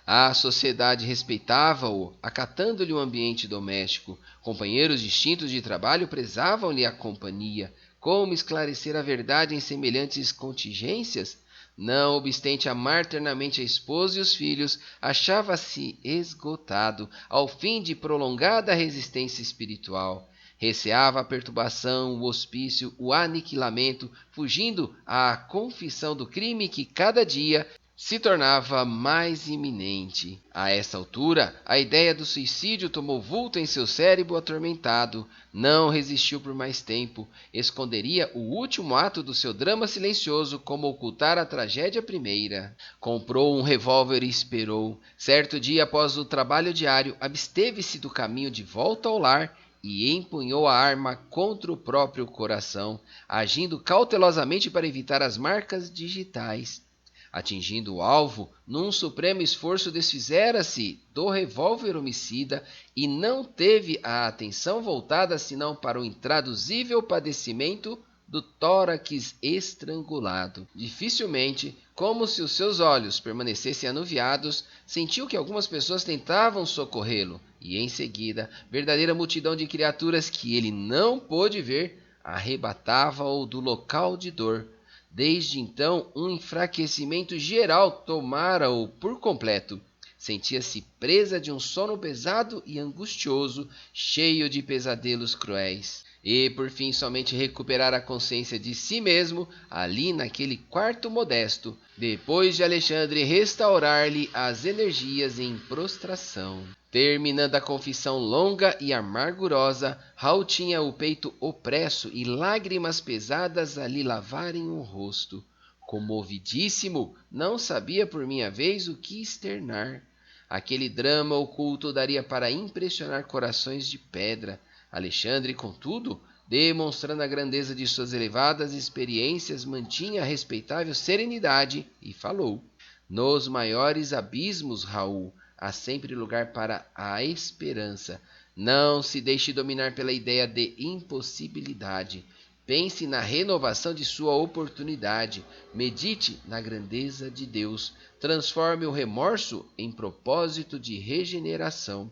A sociedade respeitava-o, acatando-lhe o ambiente doméstico. Companheiros distintos de trabalho prezavam-lhe a companhia. Como esclarecer a verdade em semelhantes contingências? Não obstante amar ternamente a esposa e os filhos, achava-se esgotado, ao fim de prolongada resistência espiritual. Receava a perturbação, o hospício, o aniquilamento, fugindo à confissão do crime que cada dia se tornava mais iminente. A essa altura, a ideia do suicídio tomou vulto em seu cérebro atormentado. Não resistiu por mais tempo. Esconderia o último ato do seu drama silencioso como ocultar a tragédia primeira. Comprou um revólver e esperou. Certo dia, após o trabalho diário, absteve-se do caminho de volta ao lar e empunhou a arma contra o próprio coração, agindo cautelosamente para evitar as marcas digitais. Atingindo o alvo, num supremo esforço desfizera-se do revólver homicida e não teve a atenção voltada senão para o intraduzível padecimento do tórax estrangulado. Dificilmente, como se os seus olhos permanecessem anuviados, sentiu que algumas pessoas tentavam socorrê-lo e, em seguida, verdadeira multidão de criaturas que ele não pôde ver arrebatava-o do local de dor. Desde então, um enfraquecimento geral tomara-o por completo. Sentia-se presa de um sono pesado e angustioso, cheio de pesadelos cruéis. E, por fim, somente recuperar a consciência de si mesmo, ali naquele quarto modesto, depois de Alexandre restaurar-lhe as energias em prostração. Terminando a confissão longa e amargurosa, Raul tinha o peito opresso e lágrimas pesadas a lhe lavarem o rosto. Comovidíssimo, não sabia por minha vez o que externar. Aquele drama oculto daria para impressionar corações de pedra. Alexandre, contudo, demonstrando a grandeza de suas elevadas experiências, mantinha a respeitável serenidade e falou: Nos maiores abismos, Raul, há sempre lugar para a esperança. Não se deixe dominar pela ideia de impossibilidade. Pense na renovação de sua oportunidade. Medite na grandeza de Deus. Transforme o remorso em propósito de regeneração.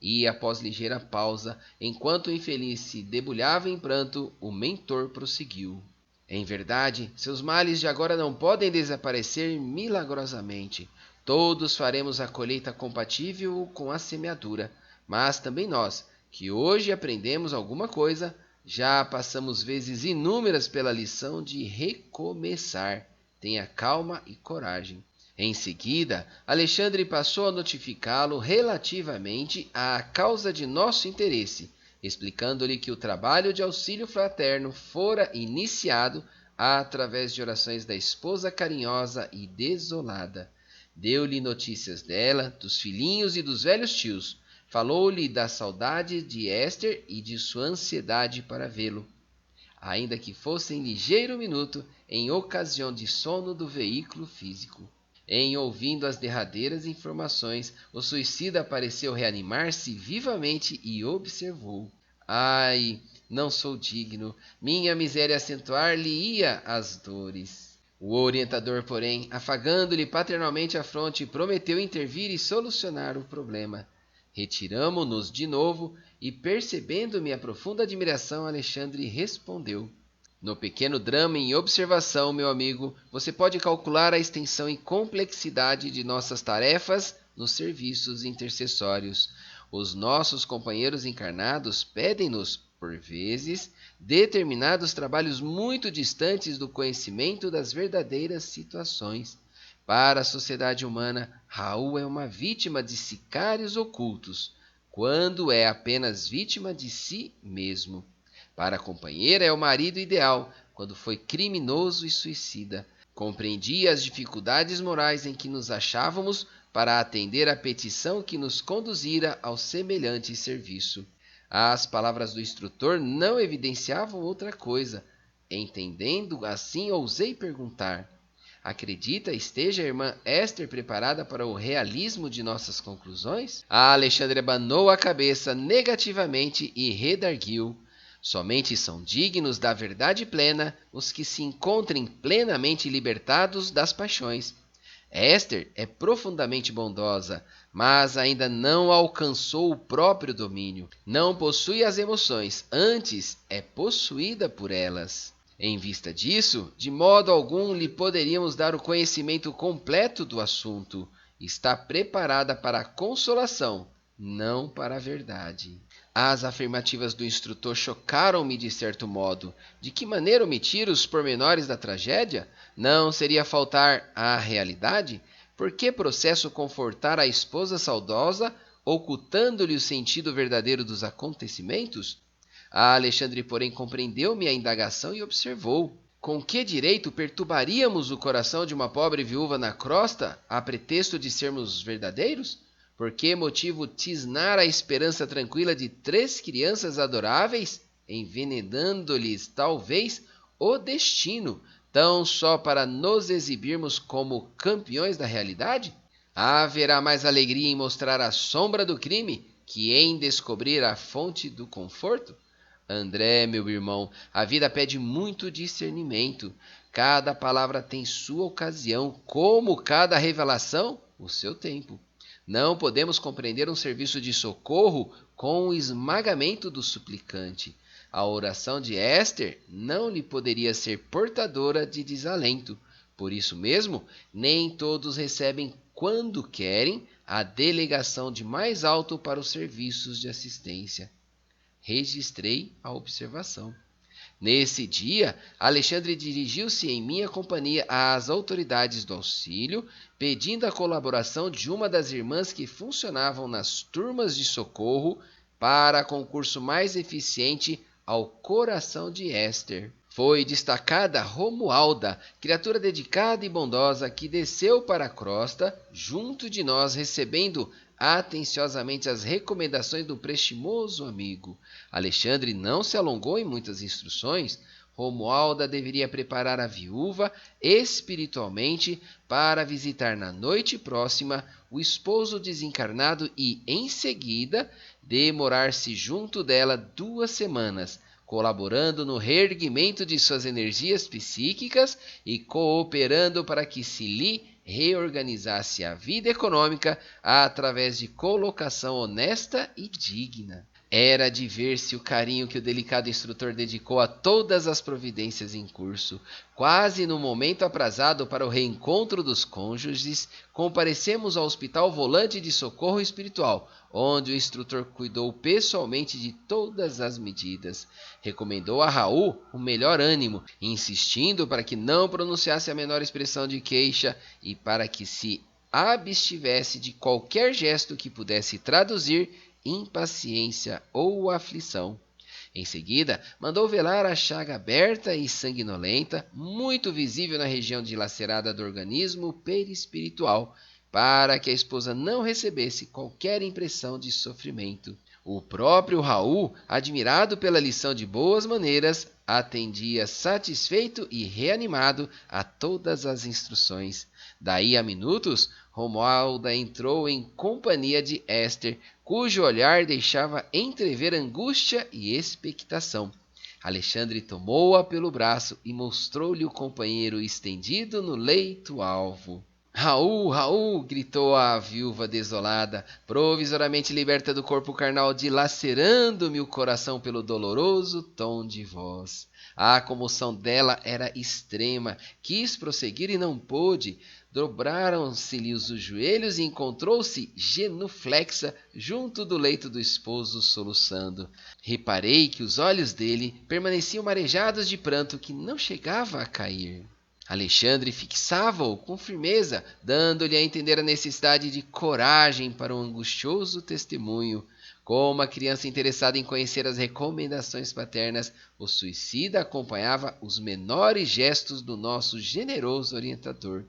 E, após ligeira pausa, enquanto o infeliz se debulhava em pranto, o mentor prosseguiu. Em verdade, seus males de agora não podem desaparecer milagrosamente. Todos faremos a colheita compatível com a semeadura, mas também nós, que hoje aprendemos alguma coisa, já passamos vezes inúmeras pela lição de recomeçar. Tenha calma e coragem. Em seguida, Alexandre passou a notificá-lo relativamente à causa de nosso interesse, explicando-lhe que o trabalho de auxílio fraterno fora iniciado através de orações da esposa carinhosa e desolada. Deu-lhe notícias dela, dos filhinhos e dos velhos tios. Falou-lhe da saudade de Esther e de sua ansiedade para vê-lo, ainda que fosse em ligeiro minuto, em ocasião de sono do veículo físico. Em ouvindo as derradeiras informações, o suicida pareceu reanimar-se vivamente e observou: Ai, não sou digno, minha miséria acentuar-lhe-ia as dores. O orientador, porém, afagando-lhe paternalmente a fronte, prometeu intervir e solucionar o problema. Retiramo-nos de novo e, percebendo minha profunda admiração, Alexandre respondeu: No pequeno drama em observação, meu amigo, você pode calcular a extensão e complexidade de nossas tarefas nos serviços intercessórios. Os nossos companheiros encarnados pedem-nos, por vezes, determinados trabalhos muito distantes do conhecimento das verdadeiras situações. Para a sociedade humana, Raul é uma vítima de sicários ocultos, quando é apenas vítima de si mesmo. Para a companheira é o marido ideal, quando foi criminoso e suicida. Compreendia as dificuldades morais em que nos achávamos para atender à petição que nos conduzira ao semelhante serviço. As palavras do instrutor não evidenciavam outra coisa. Entendendo assim, ousei perguntar: acredita esteja a irmã Esther preparada para o realismo de nossas conclusões? A Alexandre abanou a cabeça negativamente e redarguiu: somente são dignos da verdade plena os que se encontrem plenamente libertados das paixões. Esther é profundamente bondosa, mas ainda não alcançou o próprio domínio. Não possui as emoções, antes é possuída por elas. Em vista disso, de modo algum lhe poderíamos dar o conhecimento completo do assunto. Está preparada para a consolação, não para a verdade. As afirmativas do instrutor chocaram-me de certo modo. De que maneira omitir os pormenores da tragédia? Não seria faltar à realidade? Por que processo confortar a esposa saudosa, ocultando-lhe o sentido verdadeiro dos acontecimentos? A Alexandre, porém, compreendeu minha indagação e observou: com que direito perturbaríamos o coração de uma pobre viúva na crosta, a pretexto de sermos verdadeiros? Por que motivo tisnar a esperança tranquila de 3 crianças adoráveis, envenenando-lhes, talvez, o destino, tão só para nos exibirmos como campeões da realidade? Haverá mais alegria em mostrar a sombra do crime que em descobrir a fonte do conforto? André, meu irmão, a vida pede muito discernimento. Cada palavra tem sua ocasião, como cada revelação, o seu tempo. Não podemos compreender um serviço de socorro com o esmagamento do suplicante. A oração de Esther não lhe poderia ser portadora de desalento. Por isso mesmo, nem todos recebem, quando querem, a delegação de mais alto para os serviços de assistência. Registrei a observação. Nesse dia, Alexandre dirigiu-se em minha companhia às autoridades do auxílio, pedindo a colaboração de uma das irmãs que funcionavam nas turmas de socorro para concurso mais eficiente ao coração de Esther. Foi destacada Romualda, criatura dedicada e bondosa, que desceu para a crosta, junto de nós, recebendo atenciosamente as recomendações do prestimoso amigo. Alexandre não se alongou em muitas instruções. Romualda deveria preparar a viúva espiritualmente para visitar na noite próxima o esposo desencarnado e, em seguida, demorar-se junto dela 2 semanas, colaborando no reerguimento de suas energias psíquicas e cooperando para que se lhe reorganizasse a vida econômica através de colocação honesta e digna. Era de ver-se o carinho que o delicado instrutor dedicou a todas as providências em curso. Quase no momento aprazado para o reencontro dos cônjuges, comparecemos ao Hospital Volante de Socorro Espiritual, onde o instrutor cuidou pessoalmente de todas as medidas. Recomendou a Raul o melhor ânimo, insistindo para que não pronunciasse a menor expressão de queixa e para que se abstivesse de qualquer gesto que pudesse traduzir impaciência ou aflição. Em seguida, mandou velar a chaga aberta e sanguinolenta, muito visível na região dilacerada do organismo perispiritual, para que a esposa não recebesse qualquer impressão de sofrimento. O próprio Raul, admirado pela lição de boas maneiras, atendia satisfeito e reanimado a todas as instruções. Daí a minutos, Romualda entrou em companhia de Esther, cujo olhar deixava entrever angústia e expectação. Alexandre tomou-a pelo braço e mostrou-lhe o companheiro estendido no leito alvo. Raul, Raul! Gritou a viúva desolada, provisoriamente liberta do corpo carnal, dilacerando-me o coração pelo doloroso tom de voz. A comoção dela era extrema. Quis prosseguir e não pôde. Dobraram-se-lhe os joelhos e encontrou-se genuflexa junto do leito do esposo, soluçando. Reparei que os olhos dele permaneciam marejados de pranto que não chegava a cair. Alexandre fixava-o com firmeza, dando-lhe a entender a necessidade de coragem para um angustioso testemunho. Como a criança interessada em conhecer as recomendações paternas, o suicida acompanhava os menores gestos do nosso generoso orientador.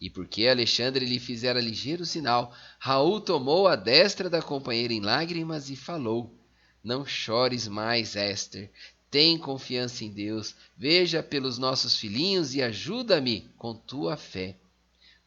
E porque Alexandre lhe fizera ligeiro sinal, Raul tomou a destra da companheira em lágrimas e falou: Não chores mais, Esther. Tem confiança em Deus. Veja pelos nossos filhinhos e ajuda-me com tua fé.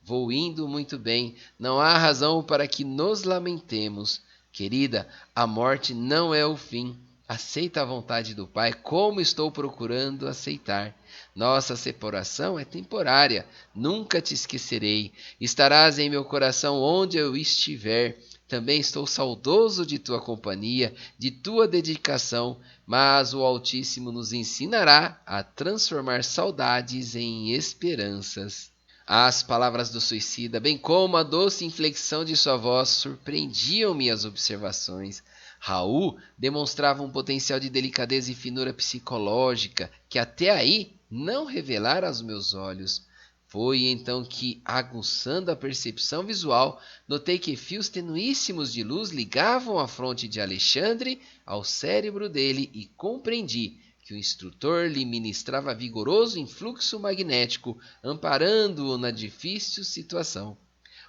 Vou indo muito bem. Não há razão para que nos lamentemos. Querida, a morte não é o fim. Aceita a vontade do Pai, como estou procurando aceitar. Nossa separação é temporária. Nunca te esquecerei. Estarás em meu coração onde eu estiver. Também estou saudoso de tua companhia, de tua dedicação, mas o Altíssimo nos ensinará a transformar saudades em esperanças. As palavras do suicida, bem como a doce inflexão de sua voz, surpreendiam-me as observações. Raul demonstrava um potencial de delicadeza e finura psicológica que até aí não revelara aos meus olhos. Foi então que, aguçando a percepção visual, notei que fios tenuíssimos de luz ligavam a fronte de Alexandre ao cérebro dele e compreendi que o instrutor lhe ministrava vigoroso influxo magnético, amparando-o na difícil situação.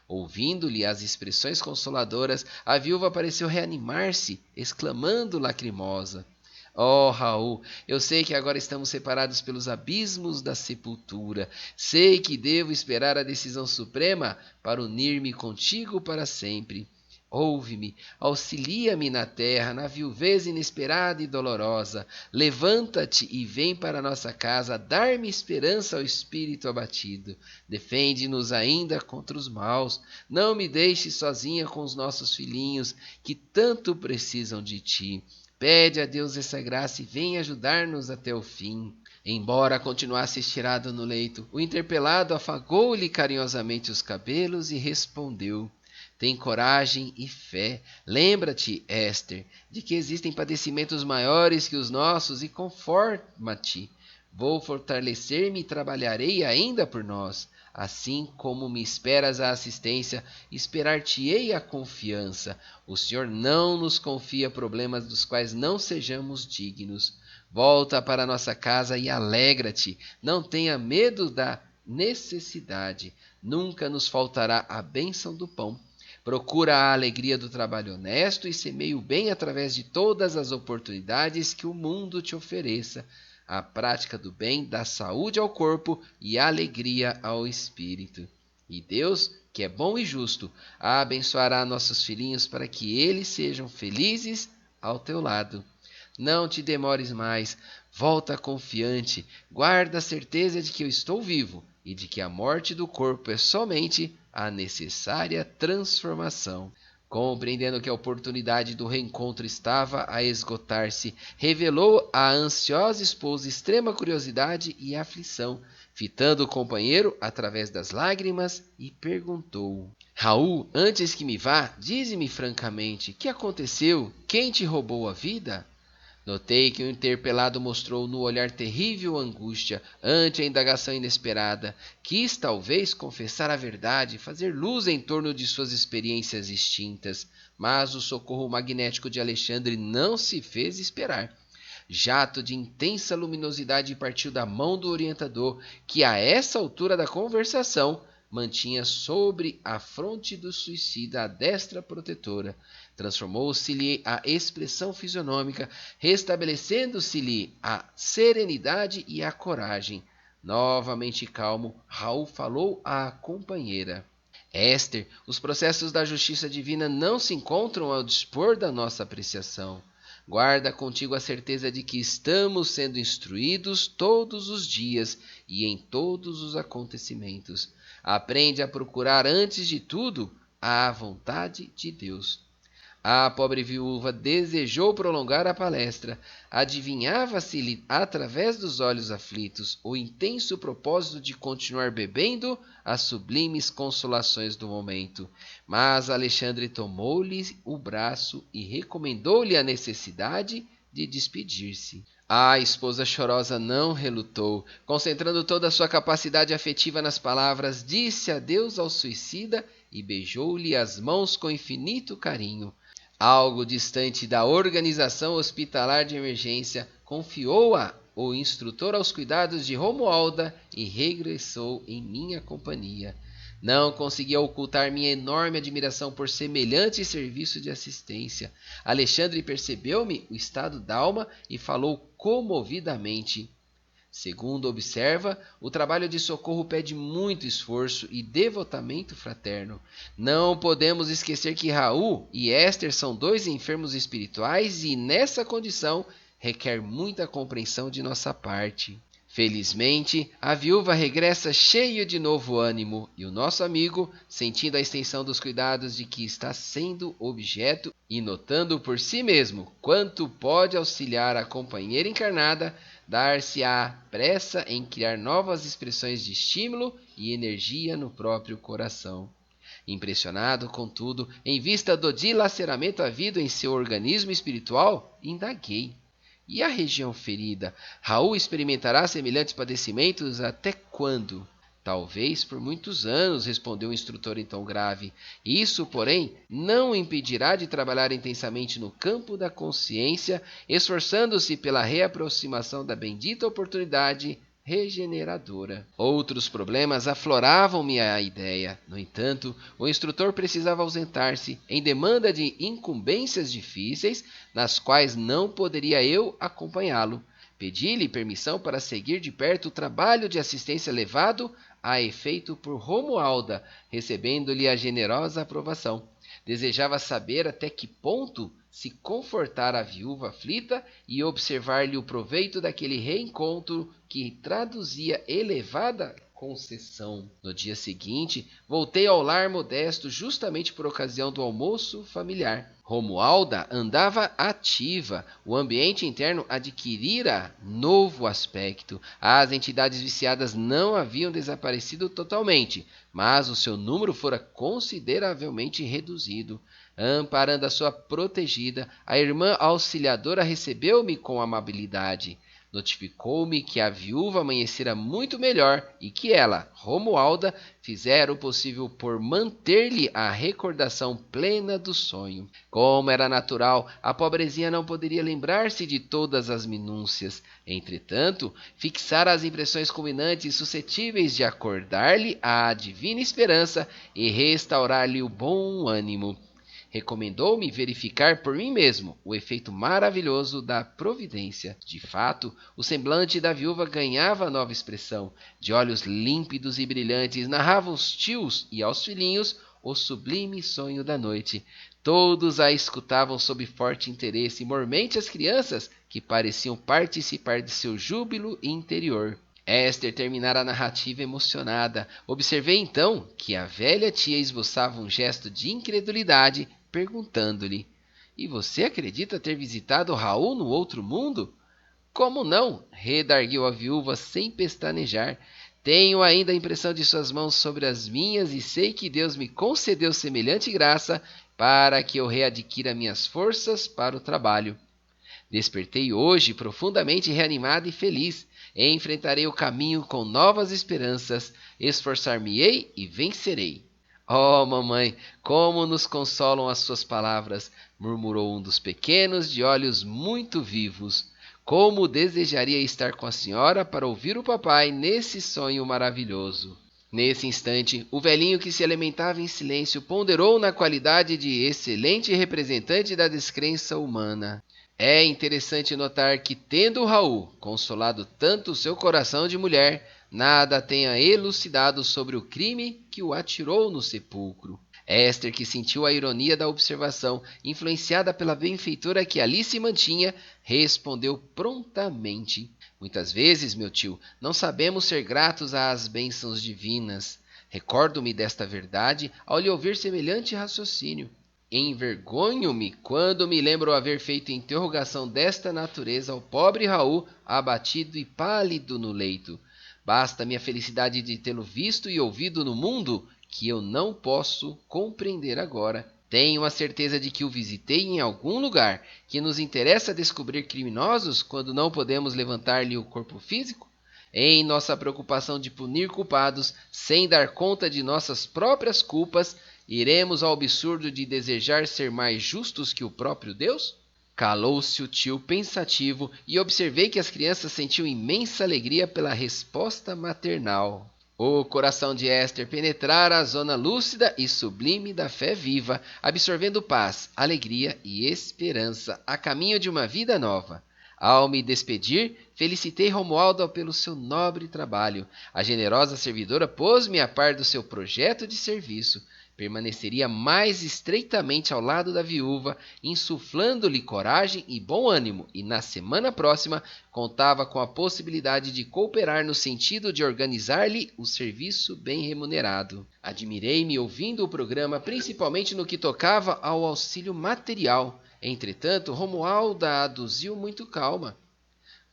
Ouvindo-lhe as expressões consoladoras, a viúva pareceu reanimar-se, exclamando lacrimosa: Oh, Raul, eu sei que agora estamos separados pelos abismos da sepultura. Sei que devo esperar a decisão suprema para unir-me contigo para sempre. Ouve-me, auxilia-me na terra, na viuvez inesperada e dolorosa. Levanta-te e vem para nossa casa dar-me esperança ao espírito abatido. Defende-nos ainda contra os maus. Não me deixes sozinha com os nossos filhinhos, que tanto precisam de ti. Pede a Deus essa graça e vem ajudar-nos até o fim. Embora continuasse estirado no leito, o interpelado afagou-lhe carinhosamente os cabelos e respondeu: Tem coragem e fé. Lembra-te, Esther, de que existem padecimentos maiores que os nossos e conforma-te. Vou fortalecer-me e trabalharei ainda por nós. Assim como me esperas a assistência, esperar-te-ei a confiança. O Senhor não nos confia problemas dos quais não sejamos dignos. Volta para nossa casa e alegra-te. Não tenha medo da necessidade. Nunca nos faltará a bênção do pão. Procura a alegria do trabalho honesto e semeie o bem através de todas as oportunidades que o mundo te ofereça. A prática do bem dá saúde ao corpo e alegria ao espírito. E Deus, que é bom e justo, abençoará nossos filhinhos para que eles sejam felizes ao teu lado. Não te demores mais, volta confiante, guarda a certeza de que eu estou vivo e de que a morte do corpo é somente a necessária transformação. Compreendendo que a oportunidade do reencontro estava a esgotar-se, revelou à ansiosa esposa extrema curiosidade e aflição, fitando o companheiro através das lágrimas e perguntou: Raul, antes que me vá, dize-me francamente, que aconteceu? Quem te roubou a vida? Notei que o interpelado mostrou no olhar terrível angústia ante a indagação inesperada. Quis, talvez, confessar a verdade, fazer luz em torno de suas experiências extintas. Mas o socorro magnético de Alexandre não se fez esperar. Jato de intensa luminosidade partiu da mão do orientador, que a essa altura da conversação mantinha sobre a fronte do suicida a destra protetora. Transformou-se-lhe a expressão fisionômica, restabelecendo-se-lhe a serenidade e a coragem. Novamente calmo, Raul falou à companheira: Esther, os processos da justiça divina não se encontram ao dispor da nossa apreciação. Guarda contigo a certeza de que estamos sendo instruídos todos os dias e em todos os acontecimentos. Aprende a procurar antes de tudo a vontade de Deus. A pobre viúva desejou prolongar a palestra. Adivinhava-se-lhe, através dos olhos aflitos, o intenso propósito de continuar bebendo as sublimes consolações do momento. Mas Alexandre tomou-lhe o braço e recomendou-lhe a necessidade de despedir-se. A esposa chorosa não relutou. Concentrando toda a sua capacidade afetiva nas palavras, disse adeus ao suicida e beijou-lhe as mãos com infinito carinho. Algo distante da organização hospitalar de emergência, confiou-a o instrutor aos cuidados de Romualda e regressou em minha companhia. Não conseguia ocultar minha enorme admiração por semelhante serviço de assistência. Alexandre percebeu-me o estado d'alma e falou comovidamente. Segundo observa, o trabalho de socorro pede muito esforço e devotamento fraterno. Não podemos esquecer que Raul e Esther são dois enfermos espirituais e, nessa condição, requer muita compreensão de nossa parte. Felizmente, a viúva regressa cheia de novo ânimo e o nosso amigo, sentindo a extensão dos cuidados de que está sendo objeto e notando por si mesmo quanto pode auxiliar a companheira encarnada, dar-se-á pressa em criar novas expressões de estímulo e energia no próprio coração. Impressionado, contudo, em vista do dilaceramento havido em seu organismo espiritual, indaguei. E a região ferida? Raul experimentará semelhantes padecimentos até quando? Talvez por muitos anos, respondeu o instrutor em tom grave. Isso, porém, não o impedirá de trabalhar intensamente no campo da consciência, esforçando-se pela reaproximação da bendita oportunidade regeneradora. Outros problemas afloravam-me à ideia. No entanto, o instrutor precisava ausentar-se em demanda de incumbências difíceis, nas quais não poderia eu acompanhá-lo. Pedi-lhe permissão para seguir de perto o trabalho de assistência levado a efeito por Romualda, recebendo-lhe a generosa aprovação. Desejava saber até que ponto se confortar a viúva aflita e observar-lhe o proveito daquele reencontro que traduzia elevada concessão. No dia seguinte, voltei ao lar modesto justamente por ocasião do almoço familiar. Romualda andava ativa, o ambiente interno adquirira novo aspecto. As entidades viciadas não haviam desaparecido totalmente, mas o seu número fora consideravelmente reduzido. Amparando a sua protegida, a irmã auxiliadora recebeu-me com amabilidade. Notificou-me que a viúva amanhecera muito melhor e que ela, Romualda, fizera o possível por manter-lhe a recordação plena do sonho. Como era natural, a pobrezinha não poderia lembrar-se de todas as minúcias. Entretanto, fixara as impressões culminantes suscetíveis de acordar-lhe a divina esperança e restaurar-lhe o bom ânimo. Recomendou-me verificar por mim mesmo o efeito maravilhoso da providência. De fato, o semblante da viúva ganhava nova expressão. De olhos límpidos e brilhantes, narrava aos tios e aos filhinhos o sublime sonho da noite. Todos a escutavam sob forte interesse, e mormente as crianças, que pareciam participar de seu júbilo interior. Esther terminara a narrativa emocionada. Observei então que a velha tia esboçava um gesto de incredulidade, perguntando-lhe: "E você acredita ter visitado Raul no outro mundo?" "Como não?" redarguiu a viúva sem pestanejar. "Tenho ainda a impressão de suas mãos sobre as minhas e sei que Deus me concedeu semelhante graça para que eu readquira minhas forças para o trabalho. Despertei hoje profundamente reanimado e feliz. Enfrentarei o caminho com novas esperanças. Esforçar-me-ei e vencerei." "Oh, mamãe, como nos consolam as suas palavras!" murmurou um dos pequenos de olhos muito vivos. "Como desejaria estar com a senhora para ouvir o papai nesse sonho maravilhoso." Nesse instante, o velhinho que se alimentava em silêncio ponderou na qualidade de excelente representante da descrença humana. É interessante notar que, tendo Raul consolado tanto seu coração de mulher, nada tenha elucidado sobre o crime que o atirou no sepulcro. Esther, que sentiu a ironia da observação, influenciada pela benfeitora que ali se mantinha, respondeu prontamente: "Muitas vezes, meu tio, não sabemos ser gratos às bênçãos divinas. Recordo-me desta verdade ao lhe ouvir semelhante raciocínio. Envergonho-me quando me lembro haver feito interrogação desta natureza ao pobre Raul, abatido e pálido no leito. Basta-me a felicidade de tê-lo visto e ouvido no mundo, que eu não posso compreender agora. Tenho a certeza de que o visitei em algum lugar, que nos interessa descobrir criminosos quando não podemos levantar-lhe o corpo físico. Em nossa preocupação de punir culpados, sem dar conta de nossas próprias culpas, iremos ao absurdo de desejar ser mais justos que o próprio Deus? Calou-se o tio pensativo e observei que as crianças sentiam imensa alegria pela resposta maternal. O coração de Esther penetrara a zona lúcida e sublime da fé viva, absorvendo paz, alegria e esperança a caminho de uma vida nova. Ao me despedir, felicitei Romualdo pelo seu nobre trabalho. A generosa servidora pôs-me a par do seu projeto de serviço. Permaneceria mais estreitamente ao lado da viúva, insuflando-lhe coragem e bom ânimo, e na semana próxima contava com a possibilidade de cooperar no sentido de organizar-lhe o serviço bem remunerado. Admirei-me ouvindo o programa, principalmente no que tocava ao auxílio material. Entretanto, Romualda aduziu muito calma.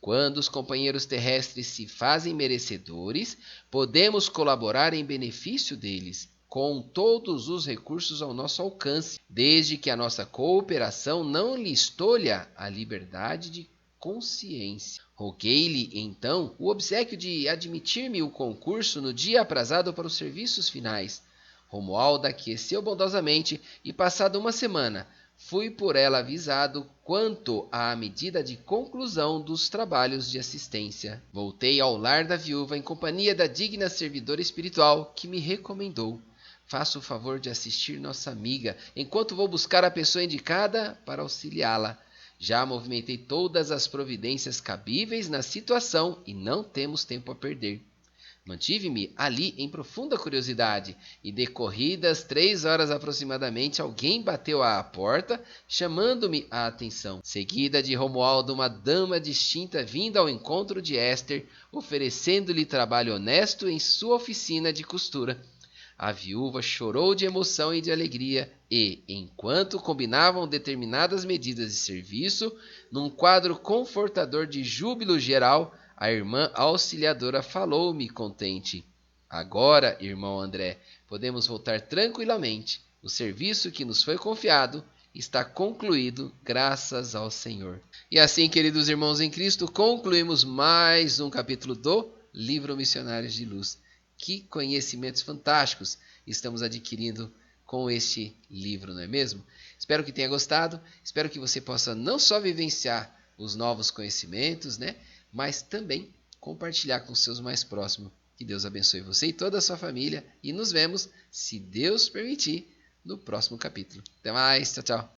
Quando os companheiros terrestres se fazem merecedores, podemos colaborar em benefício deles, com todos os recursos ao nosso alcance, desde que a nossa cooperação não lhes tolha a liberdade de consciência. Roguei-lhe, então, o obséquio de admitir-me o concurso no dia aprazado para os serviços finais. Romualda aqueceu bondosamente e, passada uma semana, fui por ela avisado quanto à medida de conclusão dos trabalhos de assistência. Voltei ao lar da viúva em companhia da digna servidora espiritual que me recomendou. Faça o favor de assistir nossa amiga, enquanto vou buscar a pessoa indicada para auxiliá-la. Já movimentei todas as providências cabíveis na situação e não temos tempo a perder. Mantive-me ali em profunda curiosidade, e decorridas 3 horas aproximadamente, alguém bateu à porta, chamando-me a atenção. Seguida de Romualdo, uma dama distinta vinda ao encontro de Esther, oferecendo-lhe trabalho honesto em sua oficina de costura. A viúva chorou de emoção e de alegria e, enquanto combinavam determinadas medidas de serviço, num quadro confortador de júbilo geral, a irmã auxiliadora falou-me contente. Agora, irmão André, podemos voltar tranquilamente. O serviço que nos foi confiado está concluído, graças ao Senhor. E assim, queridos irmãos em Cristo, concluímos mais um capítulo do Livro Missionários de Luz. Que conhecimentos fantásticos estamos adquirindo com este livro, não é mesmo? Espero que tenha gostado, espero que você possa não só vivenciar os novos conhecimentos, né? Mas também compartilhar com os seus mais próximos. Que Deus abençoe você e toda a sua família e nos vemos, se Deus permitir, no próximo capítulo. Até mais, tchau, tchau.